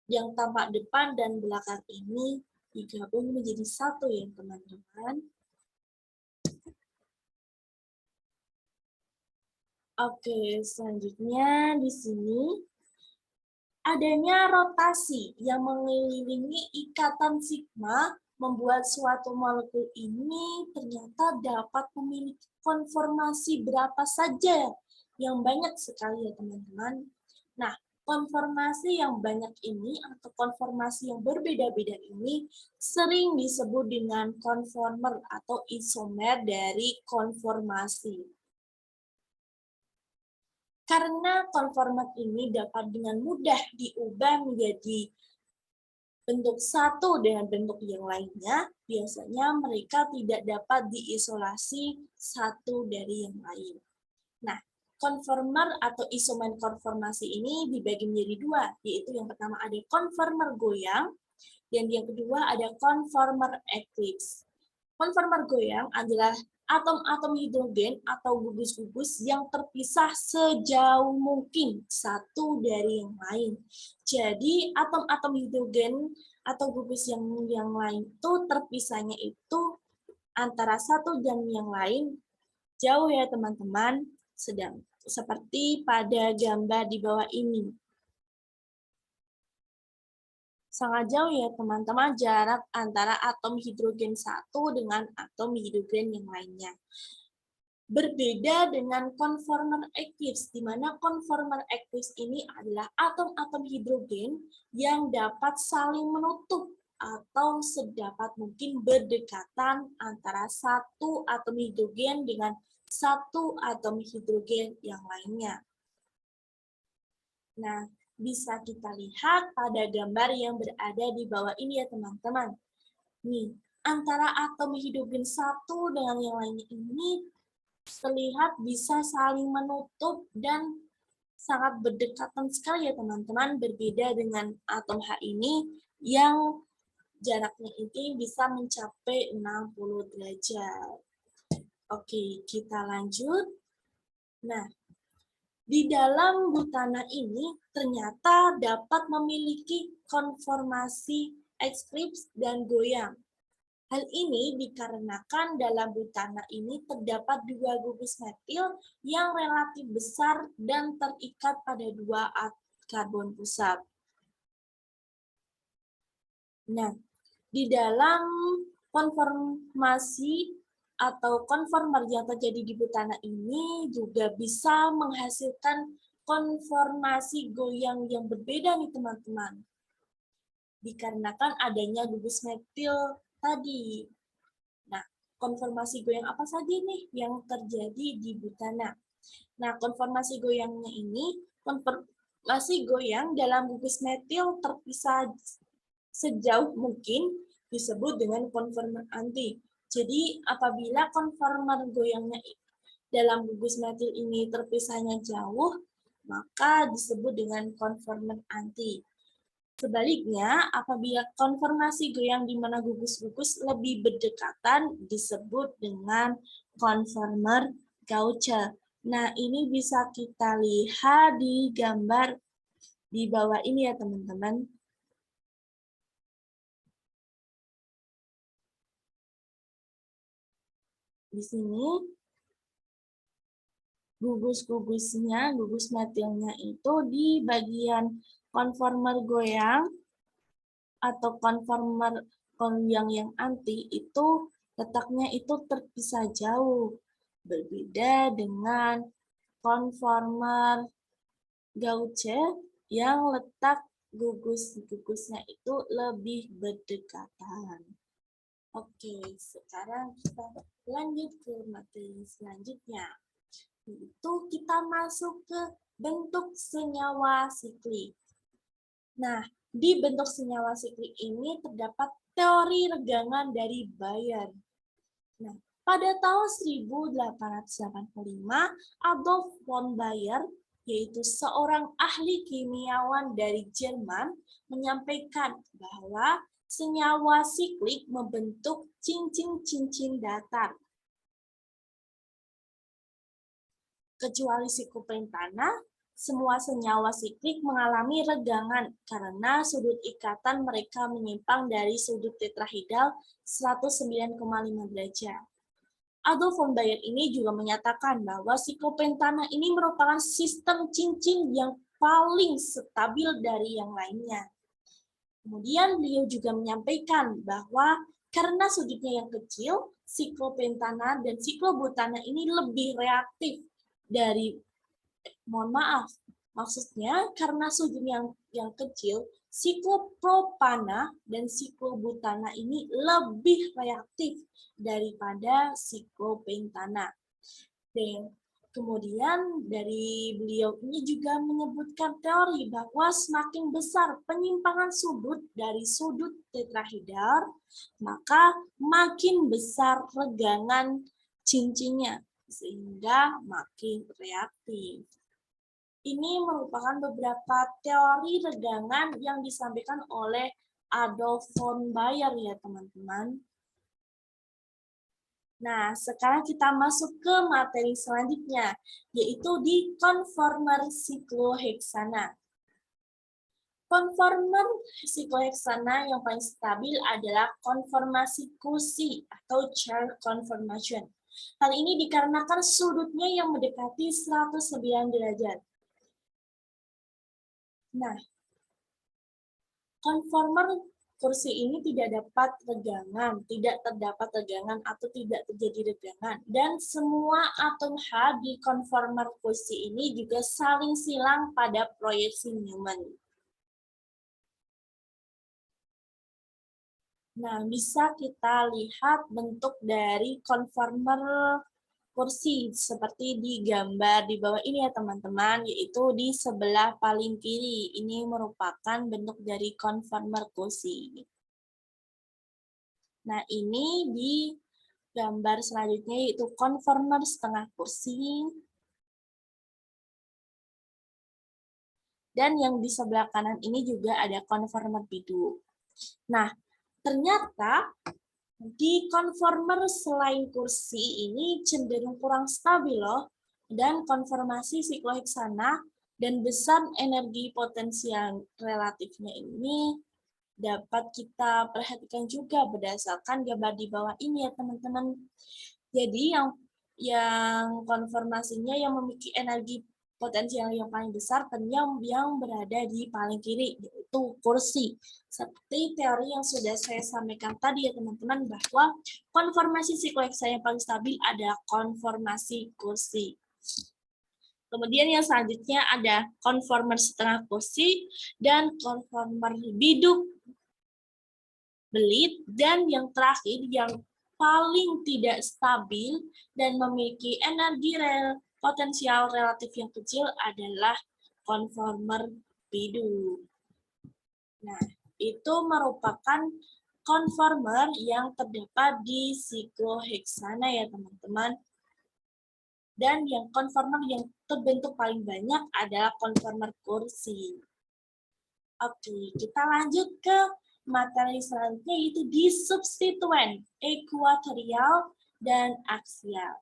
yang tampak depan dan belakang ini digabung menjadi satu ya teman-teman. Oke, selanjutnya di sini adanya rotasi yang mengelilingi ikatan sigma membuat suatu molekul ini ternyata dapat memiliki konformasi berapa saja yang banyak sekali ya teman-teman. Nah, konformasi yang banyak ini atau konformasi yang berbeda-beda ini sering disebut dengan konformer atau isomer dari konformasi. Karena konformer ini dapat dengan mudah diubah menjadi bentuk satu dengan bentuk yang lainnya, biasanya mereka tidak dapat diisolasi satu dari yang lain. Nah, konformer atau isomer konformasi ini dibagi menjadi dua, yaitu yang pertama ada konformer goyang, dan yang kedua ada konformer eklipse. Konformer goyang adalah atom-atom hidrogen atau gugus-gugus yang terpisah sejauh mungkin satu dari yang lain. Jadi atom-atom hidrogen atau gugus yang lain itu terpisahnya itu antara satu dan yang lain jauh ya teman-teman, sedang seperti pada gambar di bawah ini. Sangat jauh ya teman-teman jarak antara atom hidrogen satu dengan atom hidrogen yang lainnya. Berbeda dengan konformer eclipse, di mana konformer eclipse ini adalah atom-atom hidrogen yang dapat saling menutup atau sedapat mungkin berdekatan antara satu atom hidrogen dengan satu atom hidrogen yang lainnya. Nah, bisa kita lihat pada gambar yang berada di bawah ini ya teman-teman. Nih, antara atom hidrogen satu dengan yang lainnya ini terlihat bisa saling menutup dan sangat berdekatan sekali ya teman-teman, berbeda dengan atom H ini yang jaraknya ini bisa mencapai 60 derajat. Oke, kita lanjut. Nah, di dalam butana ini ternyata dapat memiliki konformasi eklips dan goyang. Hal ini dikarenakan dalam butana ini terdapat dua gugus metil yang relatif besar dan terikat pada dua karbon pusat. Nah, di dalam konformasi atau konformer yang terjadi di butana ini juga bisa menghasilkan konformasi goyang yang berbeda nih teman-teman. Dikarenakan adanya gugus metil tadi. Nah, konformasi goyang apa saja nih yang terjadi di butana? Nah, konformasi goyangnya ini, konformasi goyang dalam gugus metil terpisah sejauh mungkin disebut dengan konformer anti. Jadi apabila konformer goyangnya dalam gugus metil ini terpisahnya jauh, maka disebut dengan konformer anti. Sebaliknya, apabila konformasi goyang di mana gugus-gugus lebih berdekatan disebut dengan konformer gauge. Nah, ini bisa kita lihat di gambar di bawah ini ya teman-teman. Di sini gugus-gugusnya, gugus metilnya itu di bagian konformer goyang atau konformer goyang yang anti itu letaknya itu terpisah jauh. Berbeda dengan konformer gauge yang letak gugus-gugusnya itu lebih berdekatan. Oke, sekarang kita lanjut ke materi selanjutnya. Yaitu kita masuk ke bentuk senyawa siklik. Nah, di bentuk senyawa siklik ini terdapat teori regangan dari Bayer. Nah, pada tahun 1885, Adolf von Bayer, yaitu seorang ahli kimiawan dari Jerman, menyampaikan bahwa senyawa siklik membentuk cincin-cincin datar. Kecuali sikopentana, semua senyawa siklik mengalami regangan karena sudut ikatan mereka menyimpang dari sudut tetrahedral 109,5 derajat. Adolf von Bayer ini juga menyatakan bahwa sikopentana ini merupakan sistem cincin yang paling stabil dari yang lainnya. Kemudian beliau juga menyampaikan bahwa karena sudutnya yang kecil, siklopentana dan siklobutana ini lebih reaktif dari, maksudnya karena sudutnya yang kecil, siklopropana dan siklobutana ini lebih reaktif daripada siklopentana. Dan kemudian dari beliau ini juga menyebutkan teori bahwa semakin besar penyimpangan sudut dari sudut tetrahedral, maka makin besar regangan cincinnya, sehingga makin reaktif. Ini merupakan beberapa teori regangan yang disampaikan oleh Adolf von Bayer ya teman-teman. Nah, sekarang kita masuk ke materi selanjutnya, yaitu di konformer sikloheksana. Konformer sikloheksana yang paling stabil adalah konformasi Cauchy atau chair conformation. Hal ini dikarenakan sudutnya yang mendekati 109 derajat. Nah, konformer kursi ini tidak terdapat regangan atau tidak terjadi regangan. Dan semua atom H di konformer kursi ini juga saling silang pada proyeksi Newman. Nah, bisa kita lihat bentuk dari konformer kursi seperti di gambar di bawah ini ya teman-teman, yaitu di sebelah paling kiri. Ini merupakan bentuk dari konformer kursi. Nah, ini di gambar selanjutnya yaitu konformer setengah kursi. Dan yang di sebelah kanan ini juga ada konformer bidu. Nah, ternyata di konformer selain kursi ini cenderung kurang stabil loh, dan konformasi sikloheksana dan besar energi potensial relatifnya ini dapat kita perhatikan juga berdasarkan gambar di bawah ini ya teman-teman. Jadi yang konformasinya yang memiliki energi potensial yang paling besar ternyata yang berada di paling kiri, yaitu kursi. Seperti teori yang sudah saya sampaikan tadi ya teman-teman, bahwa konformasi sikloheksana yang paling stabil adalah konformasi kursi. Kemudian yang selanjutnya ada konformer setengah kursi dan konformer biduk belit, dan yang terakhir yang paling tidak stabil dan memiliki energi potensial relatif yang kecil adalah konformer bidu. Nah, itu merupakan konformer yang terdapat di sikloheksana ya teman-teman. Dan yang konformer yang terbentuk paling banyak adalah konformer kursi. Oke, kita lanjut ke materi selanjutnya, yaitu di substituen ekuatorial dan aksial.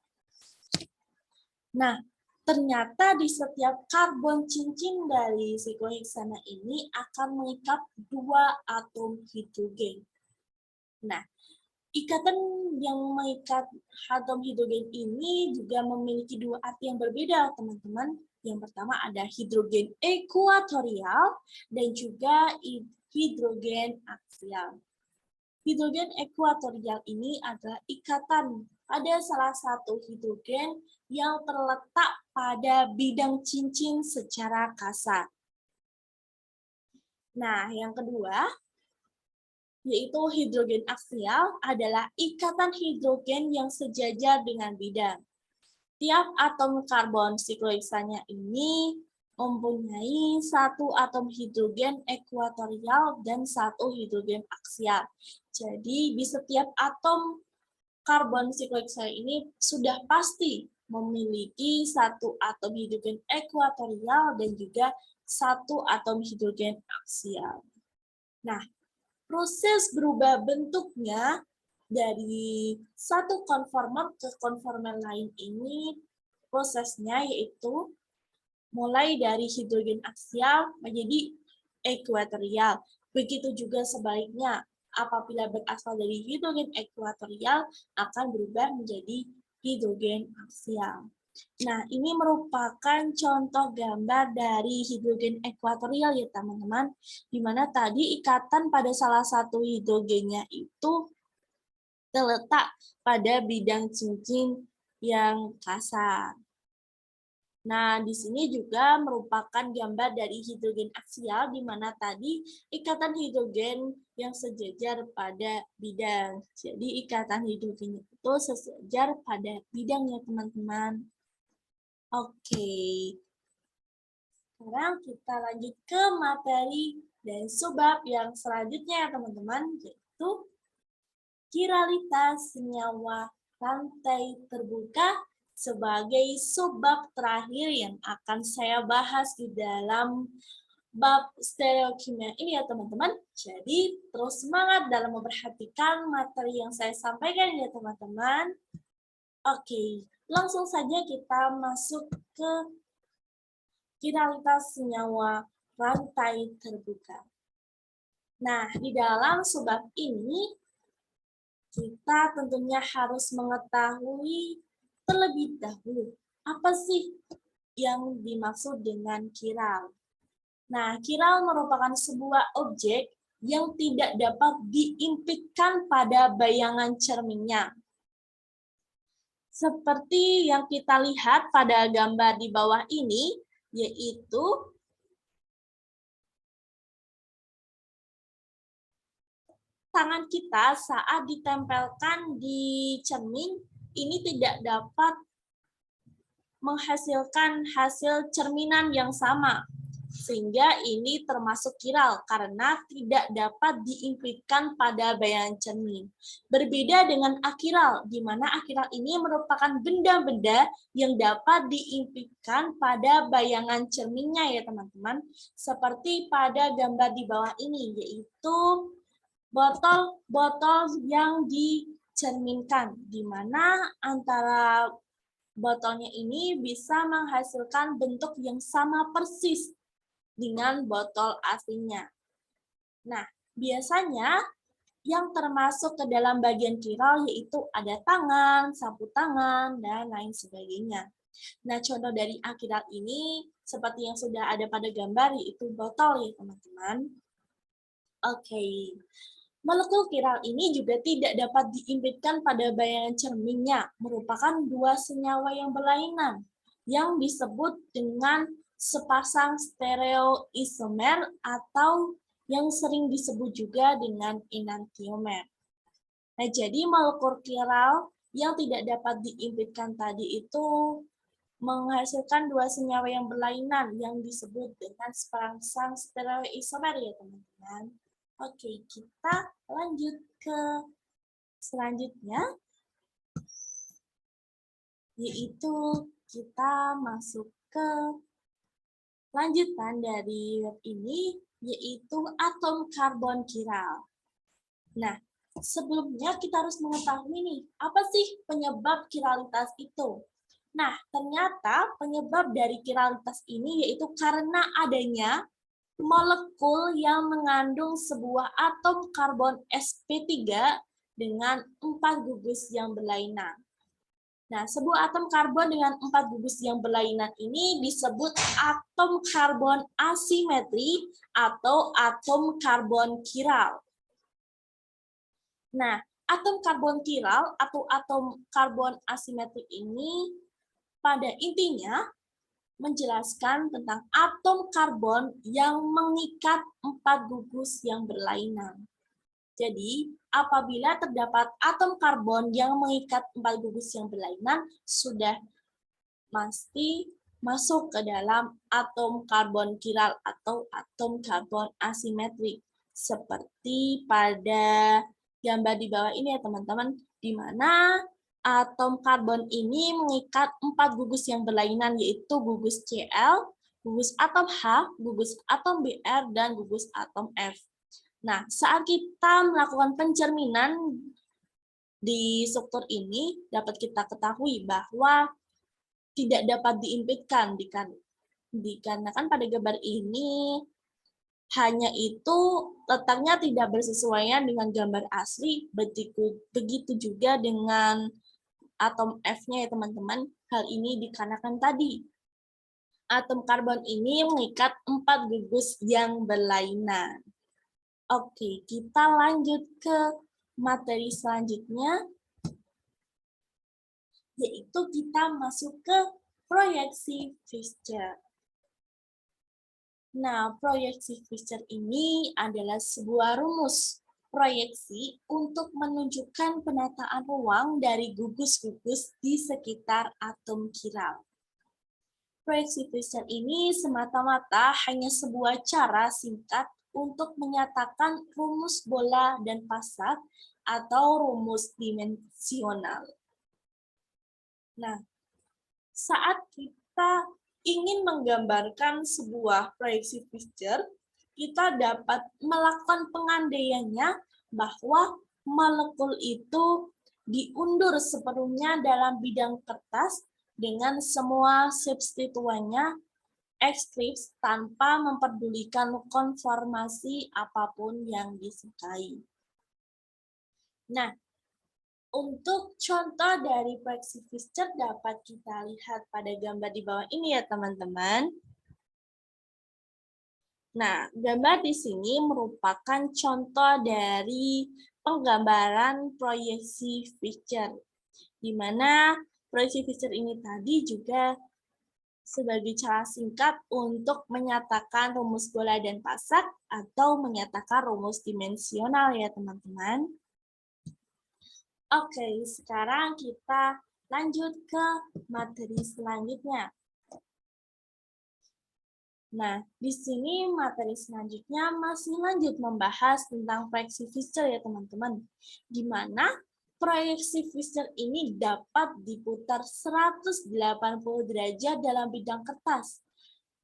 Nah, ternyata di setiap karbon cincin dari sikloheksana ini akan mengikat 2 atom hidrogen. Nah, ikatan yang mengikat atom hidrogen ini juga memiliki dua arti yang berbeda, teman-teman. Yang pertama ada hidrogen ekuatorial dan juga hidrogen aksial. Hidrogen ekuatorial ini adalah ikatan pada salah satu hidrogen yang terletak pada bidang cincin secara kasar. Nah, yang kedua, yaitu hidrogen aksial adalah ikatan hidrogen yang sejajar dengan bidang. Tiap atom karbon sikloheksanya ini mempunyai satu atom hidrogen ekuatorial dan satu hidrogen aksial. Jadi di setiap atom karbon sikloheksana ini sudah pasti memiliki satu atom hidrogen ekuatorial dan juga satu atom hidrogen aksial. Nah, proses berubah bentuknya dari satu konformer ke konformer lain ini prosesnya yaitu mulai dari hidrogen aksial menjadi ekuatorial. Begitu juga sebaliknya, apabila berasal dari hidrogen ekuatorial akan berubah menjadi hidrogen aksial. Nah, ini merupakan contoh gambar dari hidrogen ekuatorial ya teman-teman, di mana tadi ikatan pada salah satu hidrogennya itu terletak pada bidang cincin yang kasar. Nah, di sini juga merupakan gambar dari hidrogen aksial, di mana tadi ikatan hidrogen yang sejajar pada bidang. Jadi, ikatan hidrogen itu sejajar pada bidangnya, teman-teman. Oke, sekarang kita lanjut ke materi dan subbab yang selanjutnya ya teman-teman, yaitu kiralitas senyawa rantai terbuka sebagai subbab terakhir yang akan saya bahas di dalam bab stereokimia ini ya teman-teman. Jadi terus semangat dalam memperhatikan materi yang saya sampaikan ya teman-teman. Oke, langsung saja kita masuk ke kiralitas senyawa rantai terbuka. Nah, di dalam subbab ini, kita tentunya harus mengetahui terlebih dahulu apa sih yang dimaksud dengan kiral. Nah, kiral merupakan sebuah objek yang tidak dapat diimpitkan pada bayangan cerminnya. Seperti yang kita lihat pada gambar di bawah ini, yaitu tangan kita saat ditempelkan di cermin, ini tidak dapat menghasilkan hasil cerminan yang sama. Sehingga ini termasuk kiral karena tidak dapat diimpitkan pada bayangan cermin. Berbeda dengan akiral, di mana akiral ini merupakan benda-benda yang dapat diimpitkan pada bayangan cerminnya ya teman-teman. Seperti pada gambar di bawah ini, yaitu botol-botol yang dicerminkan, di mana antara botolnya ini bisa menghasilkan bentuk yang sama persis dengan botol aslinya. Nah, biasanya yang termasuk ke dalam bagian kiral yaitu ada tangan, sapu tangan, dan lain sebagainya. Nah, contoh dari akiral ini seperti yang sudah ada pada gambar yaitu botol ya teman-teman. Oke. Molekul kiral ini juga tidak dapat diimpitkan pada bayangan cerminnya, merupakan dua senyawa yang berlainan yang disebut dengan sepasang stereoisomer atau yang sering disebut juga dengan enantiomer. Nah, jadi molekul kiral yang tidak dapat diimpitkan tadi itu menghasilkan dua senyawa yang berlainan yang disebut dengan sepasang stereoisomer ya teman-teman. Oke, kita lanjut ke selanjutnya, yaitu kita masuk ke lanjutan dari web ini, yaitu atom karbon kiral. Nah, sebelumnya kita harus mengetahui nih, apa sih penyebab kiralitas itu? Nah, ternyata penyebab dari kiralitas ini yaitu karena adanya molekul yang mengandung sebuah atom karbon sp3 dengan 4 gugus yang berlainan. Nah, sebuah atom karbon dengan 4 gugus yang berlainan ini disebut atom karbon asimetri atau atom karbon kiral. Nah, atom karbon kiral atau atom karbon asimetri ini pada intinya menjelaskan tentang atom karbon yang mengikat 4 gugus yang berlainan. Jadi, apabila terdapat atom karbon yang mengikat 4 gugus yang berlainan, sudah pasti masuk ke dalam atom karbon kiral atau atom karbon asimetrik. Seperti pada gambar di bawah ini ya teman-teman, di mana atom karbon ini mengikat 4 gugus yang berlainan, yaitu gugus Cl, gugus atom H, gugus atom Br, dan gugus atom F. Nah, saat kita melakukan pencerminan di struktur ini, dapat kita ketahui bahwa tidak dapat diimpitkan, dikarenakan pada gambar ini hanya itu letaknya tidak bersesuaian dengan gambar asli, begitu juga dengan atom F-nya ya teman-teman. Hal ini dikarenakan tadi atom karbon ini mengikat 4 gugus yang berlainan. Oke, kita lanjut ke materi selanjutnya, yaitu kita masuk ke proyeksi Fischer. Nah, proyeksi Fischer ini adalah sebuah rumus proyeksi untuk menunjukkan penataan ruang dari gugus-gugus di sekitar atom kiral. Proyeksi Fischer ini semata-mata hanya sebuah cara singkat untuk menyatakan rumus bola dan pasat atau rumus dimensional. Nah, saat kita ingin menggambarkan sebuah proyeksi Fischer, kita dapat melakukan pengandaiannya bahwa molekul itu diundur sepenuhnya dalam bidang kertas dengan semua substituennya eksklips tanpa memperdulikan konformasi apapun yang disukai. Nah, untuk contoh dari proyeksi Fischer dapat kita lihat pada gambar di bawah ini ya teman-teman. Nah, gambar di sini merupakan contoh dari penggambaran proyeksi Fischer, di mana proyeksi Fischer ini tadi juga sebagai cara singkat untuk menyatakan rumus bola dan pasat atau menyatakan rumus dimensional ya teman-teman. Oke, sekarang kita lanjut ke materi selanjutnya. Nah, di sini materi selanjutnya masih lanjut membahas tentang proyeksi Fischer ya teman-teman. Di mana proyeksi Fischer ini dapat diputar 180 derajat dalam bidang kertas.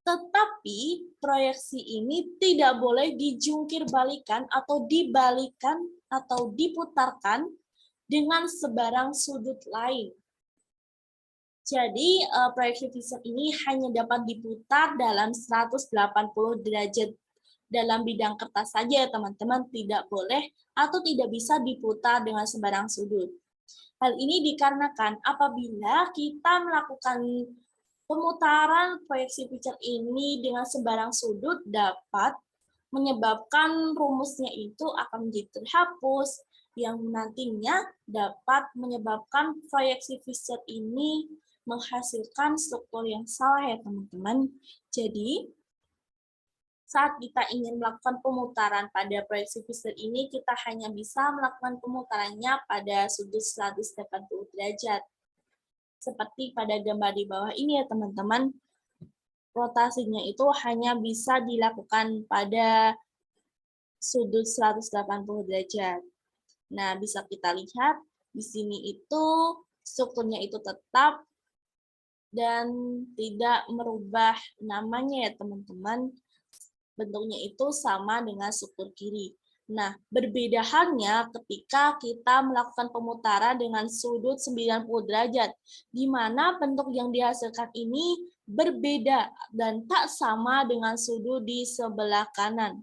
Tetapi proyeksi ini tidak boleh dijungkir balikan atau dibalikan atau diputarkan dengan sebarang sudut lain. Jadi, proyeksi Fischer ini hanya dapat diputar dalam 180 derajat dalam bidang kertas saja, teman-teman. Tidak boleh atau tidak bisa diputar dengan sembarang sudut. Hal ini dikarenakan apabila kita melakukan pemutaran proyeksi Fischer ini dengan sembarang sudut dapat menyebabkan rumusnya itu akan menjadi terhapus, yang nantinya dapat menyebabkan proyeksi Fischer ini menghasilkan struktur yang salah ya teman-teman. Jadi, saat kita ingin melakukan pemutaran pada proyeksi Fischer ini, kita hanya bisa melakukan pemutarannya pada sudut 180 derajat. Seperti pada gambar di bawah ini ya teman-teman, rotasinya itu hanya bisa dilakukan pada sudut 180 derajat. Nah, bisa kita lihat di sini itu strukturnya itu tetap dan tidak merubah namanya ya teman-teman. Bentuknya itu sama dengan struktur kiri. Nah, berbeda halnya ketika kita melakukan pemutaran dengan sudut 90 derajat, di mana bentuk yang dihasilkan ini berbeda dan tak sama dengan sudut di sebelah kanan.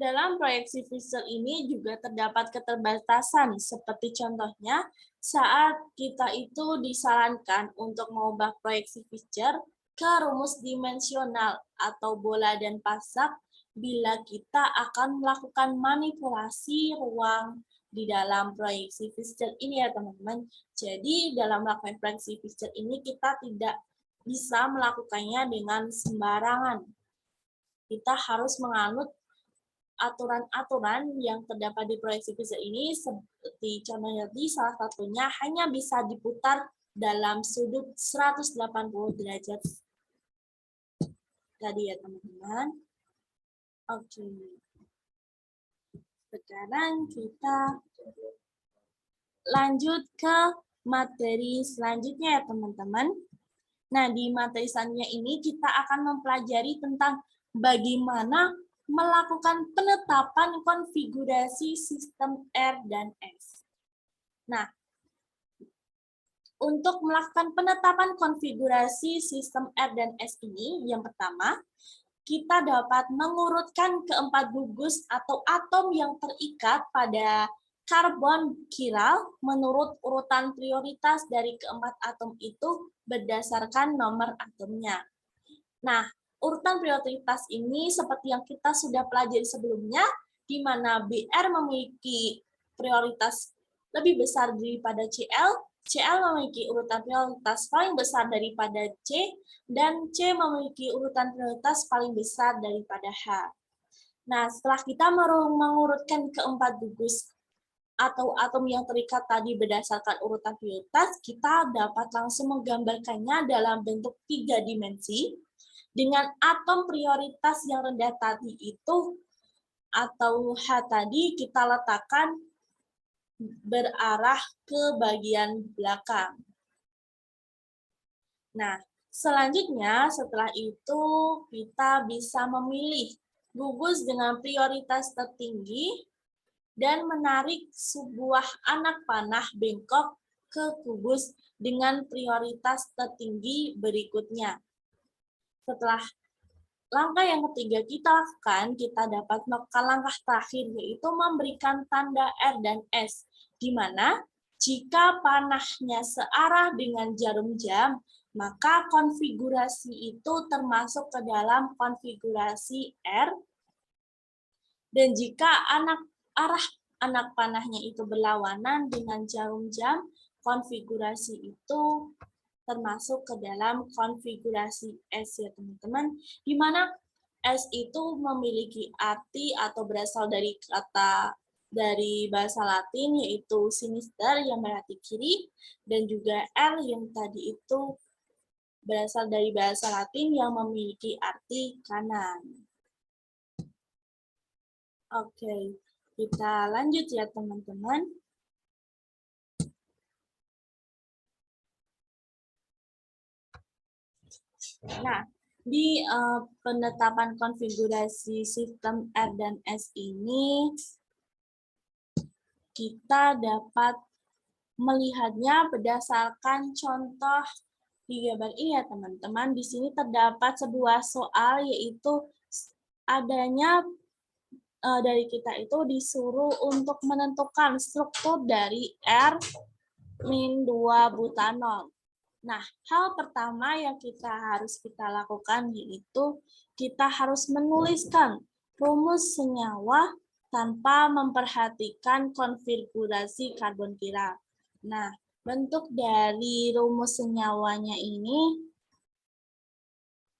Dalam proyeksi Fischer ini juga terdapat keterbatasan, seperti contohnya saat kita itu disarankan untuk mengubah proyeksi Fischer ke rumus dimensional atau bola dan pasak bila kita akan melakukan manipulasi ruang di dalam proyeksi Fischer ini ya teman-teman. Jadi dalam melakukan proyeksi Fischer ini kita tidak bisa melakukannya dengan sembarangan. Kita harus menganut aturan-aturan yang terdapat di proyeksi Fischer ini, seperti contohnya di salah satunya hanya bisa diputar dalam sudut 180 derajat tadi ya teman-teman. Oke. Sekarang kita lanjut ke materi selanjutnya ya teman-teman. Nah, di materi selanjutnya ini kita akan mempelajari tentang bagaimana melakukan penetapan konfigurasi sistem R dan S. Nah, untuk melakukan penetapan konfigurasi sistem R dan S ini, yang pertama, kita dapat mengurutkan keempat gugus atau atom yang terikat pada karbon kiral menurut urutan prioritas dari keempat atom itu berdasarkan nomor atomnya. Nah, urutan prioritas ini seperti yang kita sudah pelajari sebelumnya, di mana BR memiliki prioritas lebih besar daripada CL, CL memiliki urutan prioritas paling besar daripada C, dan C memiliki urutan prioritas paling besar daripada H. Nah, setelah kita mengurutkan keempat gugus atau atom yang terikat tadi berdasarkan urutan prioritas, kita dapat langsung menggambarkannya dalam bentuk 3 dimensi, dengan atom prioritas yang rendah tadi itu, atau H tadi, kita letakkan berarah ke bagian belakang. Nah, selanjutnya setelah itu kita bisa memilih gugus dengan prioritas tertinggi dan menarik sebuah anak panah bengkok ke gugus dengan prioritas tertinggi berikutnya. Setelah langkah yang ketiga kita lakukan, kita dapat melakukan langkah terakhir, yaitu memberikan tanda R dan S, di mana jika panahnya searah dengan jarum jam, maka konfigurasi itu termasuk ke dalam konfigurasi R, dan jika arah anak panahnya itu berlawanan dengan jarum jam, konfigurasi itu termasuk ke dalam konfigurasi S ya teman-teman, di mana S itu memiliki arti atau berasal dari kata dari bahasa Latin yaitu sinister yang berarti kiri, dan juga R yang tadi itu berasal dari bahasa Latin yang memiliki arti kanan. Oke, kita lanjut ya teman-teman. Nah, di penetapan konfigurasi sistem R dan S ini, kita dapat melihatnya berdasarkan contoh di gambar ini ya teman-teman. Di sini terdapat sebuah soal, yaitu adanya dari kita itu disuruh untuk menentukan struktur dari R-2 butanol. Nah, hal pertama yang kita lakukan yaitu kita harus menuliskan rumus senyawa tanpa memperhatikan konfigurasi karbon kiral. Nah, bentuk dari rumus senyawanya ini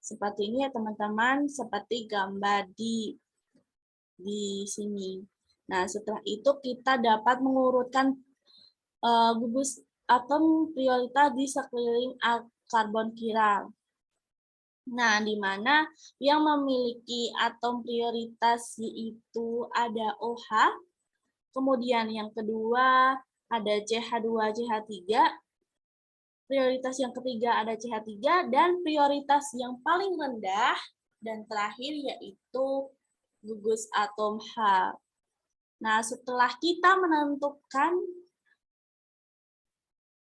seperti ini ya teman-teman, seperti gambar di sini. Nah, setelah itu kita dapat mengurutkan gugus atom prioritas di sekeliling karbon kiral. Nah, di mana yang memiliki atom prioritas yaitu ada OH, kemudian yang kedua ada CH2, CH3, prioritas yang ketiga ada CH3, dan prioritas yang paling rendah dan terakhir yaitu gugus atom H. Nah, setelah kita menentukan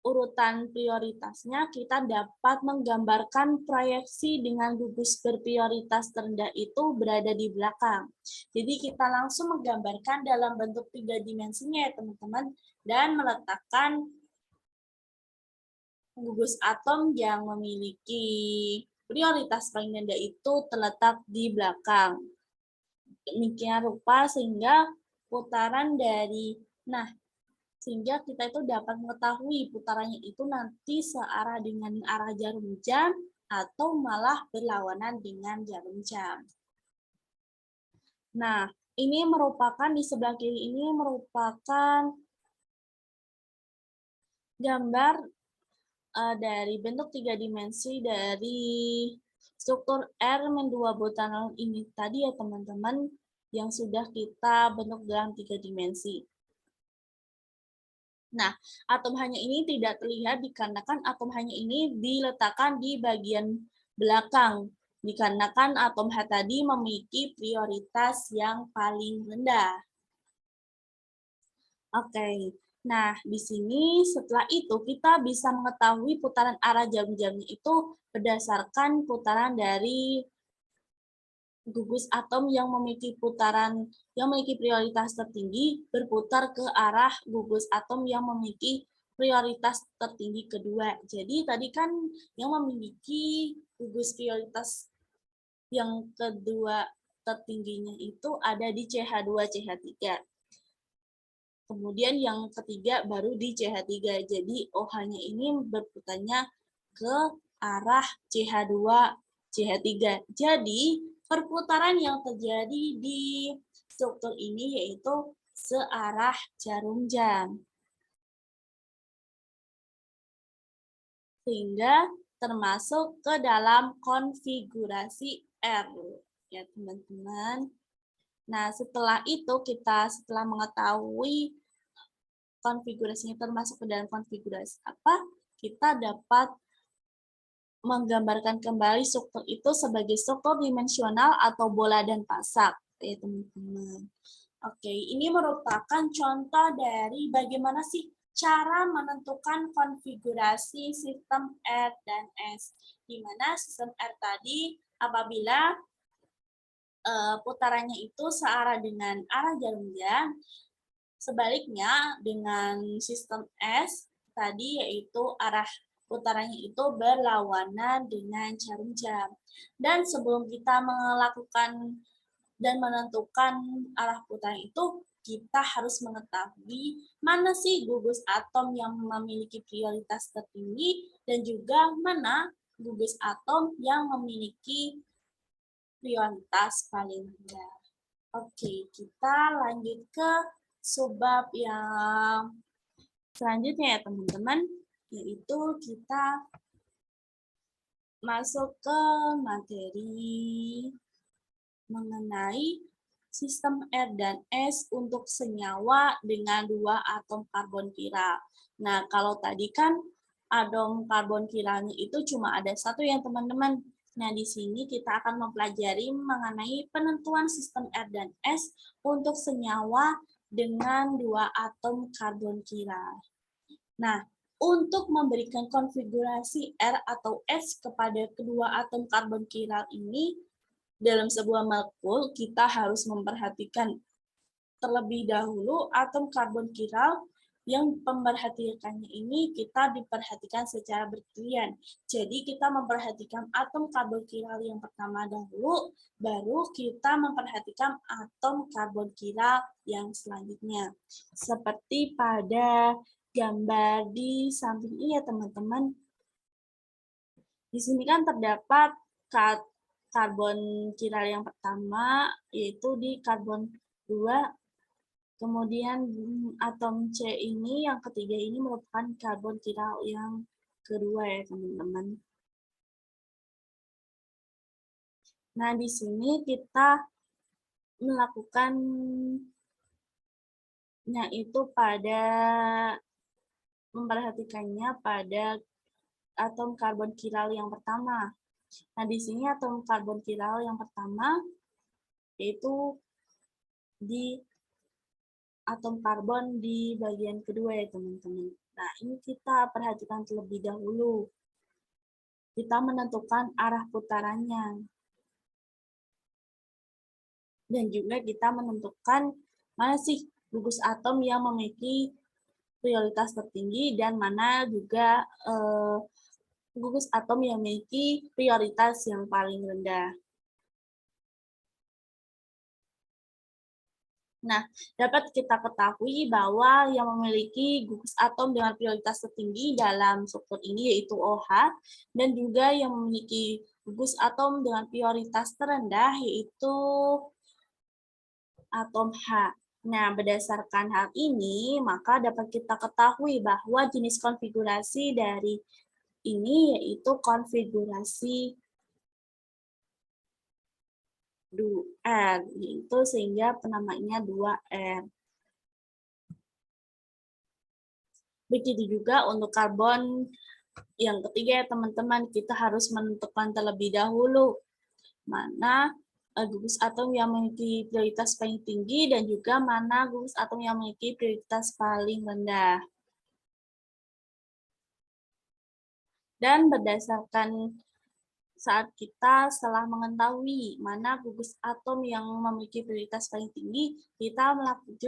urutan prioritasnya, kita dapat menggambarkan proyeksi dengan gugus berprioritas terendah itu berada di belakang. Jadi kita langsung menggambarkan dalam bentuk 3 dimensinya ya teman-teman, dan meletakkan gugus atom yang memiliki prioritas paling rendah itu terletak di belakang. Demikian rupa sehingga putaran dari, sehingga kita itu dapat mengetahui putarannya itu nanti searah dengan arah jarum jam atau malah berlawanan dengan jarum jam. Nah, ini merupakan di sebelah kiri ini merupakan gambar dari bentuk 3 dimensi dari struktur R-2 butanol ini tadi ya teman-teman, yang sudah kita bentuk dalam 3 dimensi. Nah, atom hanya ini tidak terlihat dikarenakan atom hanya ini diletakkan di bagian belakang, dikarenakan atom H tadi memiliki prioritas yang paling rendah. Oke, nah di sini setelah itu kita bisa mengetahui putaran arah jarum-jamnya itu berdasarkan putaran dari gugus atom yang memiliki prioritas tertinggi berputar ke arah gugus atom yang memiliki prioritas tertinggi kedua. Jadi tadi kan yang memiliki gugus prioritas yang kedua tertingginya itu ada di CH2, CH3. Kemudian yang ketiga baru di CH3. Jadi OH-nya ini berputarnya ke arah CH2, CH3. Jadi perputaran yang terjadi di struktur ini yaitu searah jarum jam. Sehingga termasuk ke dalam konfigurasi R. Ya, teman-teman. Nah, setelah itu setelah mengetahui konfigurasinya termasuk ke dalam konfigurasi apa, kita dapat menggambarkan kembali struktur itu sebagai struktur dimensional atau bola dan pasak, ya teman-teman. Oke, ini merupakan contoh dari bagaimana sih cara menentukan konfigurasi sistem R dan S. Di mana sistem R tadi apabila putarannya itu searah dengan arah jarum jam, sebaliknya dengan sistem S tadi yaitu arah putarannya itu berlawanan dengan jarum jam. Dan sebelum kita melakukan dan menentukan arah putaran itu, kita harus mengetahui mana sih gugus atom yang memiliki prioritas tertinggi dan juga mana gugus atom yang memiliki prioritas paling rendah. Oke, kita lanjut ke subbab yang selanjutnya ya teman-teman, yaitu kita masuk ke materi mengenai sistem R dan S untuk senyawa dengan 2 atom karbon kiral. Nah, kalau tadi kan atom karbon kiralnya itu cuma ada 1 ya teman-teman. Nah, di sini kita akan mempelajari mengenai penentuan sistem R dan S untuk senyawa dengan 2 atom karbon kiral. Nah, untuk memberikan konfigurasi R atau S kepada kedua atom karbon kiral ini, dalam sebuah molekul kita harus memperhatikan terlebih dahulu atom karbon kiral yang memperhatikannya ini kita diperhatikan secara bergiliran. Jadi kita memperhatikan atom karbon kiral yang pertama dahulu, baru kita memperhatikan atom karbon kiral yang selanjutnya. Seperti pada gambar di samping ini ya teman-teman. Di sini kan terdapat karbon kiral yang pertama yaitu di karbon 2, kemudian atom C ini yang ketiga ini merupakan karbon kiral yang kedua ya teman-teman. Nah, di sini kita melakukan itu pada memperhatikannya pada atom karbon kiral yang pertama. Nah, di sini atom karbon kiral yang pertama yaitu di atom karbon di bagian kedua ya teman-teman. Nah, ini kita perhatikan terlebih dahulu. Kita menentukan arah putarannya. Dan juga kita menentukan mana sih gugus atom yang memiliki prioritas tertinggi dan mana juga gugus atom yang memiliki prioritas yang paling rendah. Nah, dapat kita ketahui bahwa yang memiliki gugus atom dengan prioritas tertinggi dalam struktur ini yaitu OH, dan juga yang memiliki gugus atom dengan prioritas terendah yaitu atom H. Nah, berdasarkan hal ini, maka dapat kita ketahui bahwa jenis konfigurasi dari ini yaitu konfigurasi dual, yaitu sehingga penamaannya 2R. Begitu juga untuk karbon yang ketiga ya teman-teman, kita harus menentukan terlebih dahulu mana gugus atom yang memiliki prioritas paling tinggi dan juga mana gugus atom yang memiliki prioritas paling rendah. Dan berdasarkan saat kita setelah mengetahui mana gugus atom yang memiliki prioritas paling tinggi, kita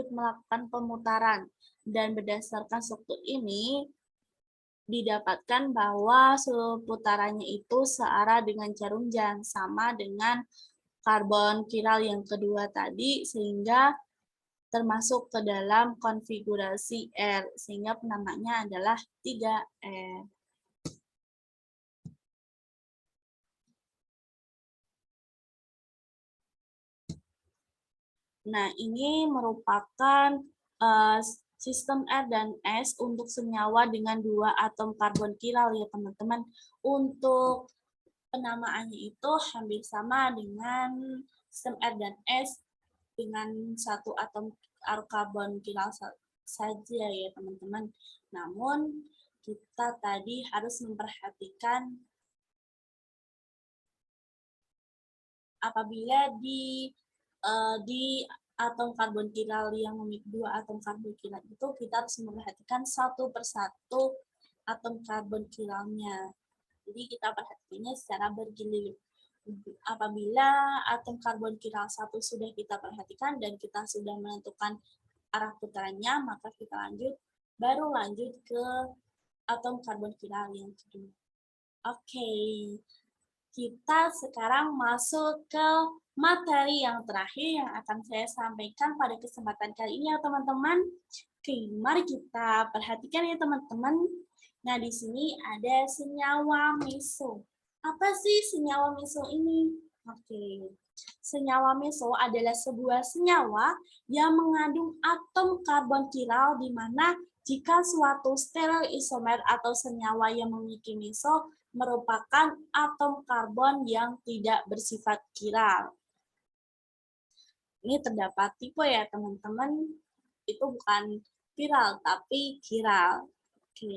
melakukan pemutaran. Dan berdasarkan struktur ini, didapatkan bahwa seluruh putarannya itu searah dengan jarum jam, sama dengan karbon kiral yang kedua tadi, sehingga termasuk ke dalam konfigurasi R, sehingga penamanya adalah 3R. Nah, ini merupakan sistem R dan S untuk senyawa dengan 2 atom karbon kiral ya teman-teman. Untuk penamaannya itu hampir sama dengan sistem R dan S dengan 1 atom karbon kiral saja ya teman-teman. Namun kita tadi harus memperhatikan apabila di atom karbon kiral yang memiliki 2 atom karbon kiral itu kita harus memperhatikan satu persatu atom karbon kiralnya. Jadi kita perhatikannya secara bergilir. Apabila atom karbon kiral satu sudah kita perhatikan dan kita sudah menentukan arah putarannya, maka kita baru lanjut ke atom karbon kiral yang kedua. Oke, kita sekarang masuk ke materi yang terakhir yang akan saya sampaikan pada kesempatan kali ini ya teman-teman. Oke, mari kita perhatikan ya teman-teman. Nah, di sini ada senyawa meso. Apa sih senyawa meso ini? Oke, senyawa meso adalah sebuah senyawa yang mengandung atom karbon kiral di mana jika suatu steril isomer atau senyawa yang memiliki meso merupakan atom karbon yang tidak bersifat kiral. Ini terdapat tipe ya teman-teman, itu bukan viral tapi kiral. Oke.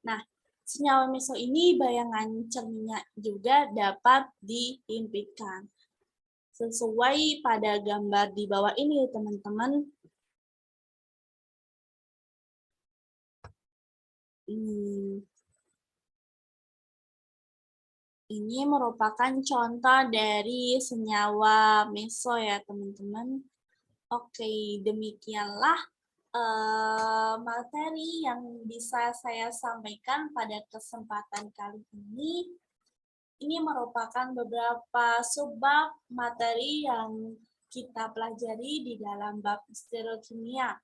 Nah, senyawa meso ini bayangan cerminnya juga dapat diimpikan. Sesuai pada gambar di bawah ini teman-teman. Ini merupakan contoh dari senyawa meso ya teman-teman. Oke, demikianlah materi yang bisa saya sampaikan pada kesempatan kali ini. Ini merupakan beberapa subbab materi yang kita pelajari di dalam bab stereokimia.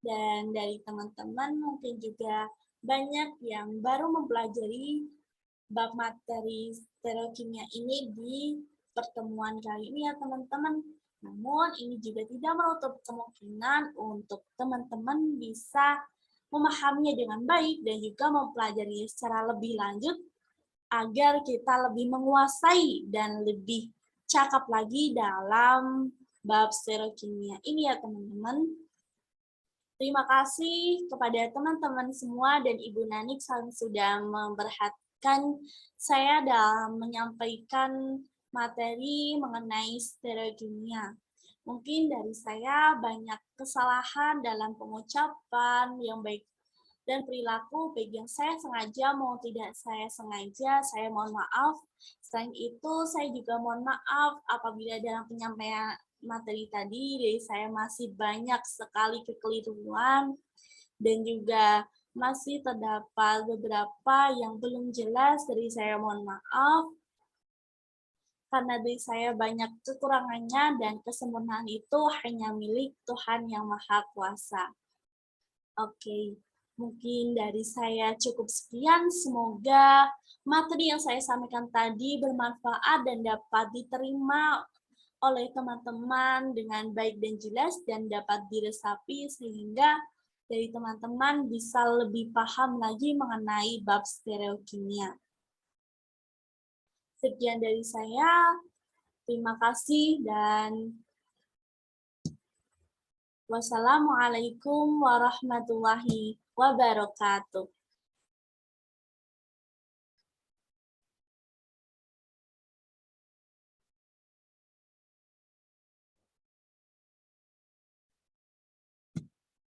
Dan dari teman-teman mungkin juga banyak yang baru mempelajari bab materi stereokimia ini di pertemuan kali ini ya teman-teman. Namun ini juga tidak menutup kemungkinan untuk teman-teman bisa memahaminya dengan baik dan juga mempelajari secara lebih lanjut agar kita lebih menguasai dan lebih cakap lagi dalam bab stereokimia ini ya teman-teman. Terima kasih kepada teman-teman semua dan Ibu Nanik yang sudah memperhatikan saya dalam menyampaikan materi mengenai stereokimia. Mungkin dari saya banyak kesalahan dalam pengucapan yang baik dan perilaku baik yang saya sengaja maupun tidak saya sengaja, saya mohon maaf. Selain itu, saya juga mohon maaf apabila dalam penyampaian materi tadi dari saya masih banyak sekali kekeliruan dan juga masih terdapat beberapa yang belum jelas, dari saya mohon maaf. Karena dari saya banyak kekurangannya dan kesempurnaan itu hanya milik Tuhan Yang Maha Kuasa. Oke, mungkin dari saya cukup sekian. Semoga materi yang saya sampaikan tadi bermanfaat dan dapat diterima oleh teman-teman dengan baik dan jelas dan dapat diresapi sehingga dari teman-teman bisa lebih paham lagi mengenai bab stereokimia. Sekian dari saya. Terima kasih dan wassalamualaikum warahmatullahi wabarakatuh.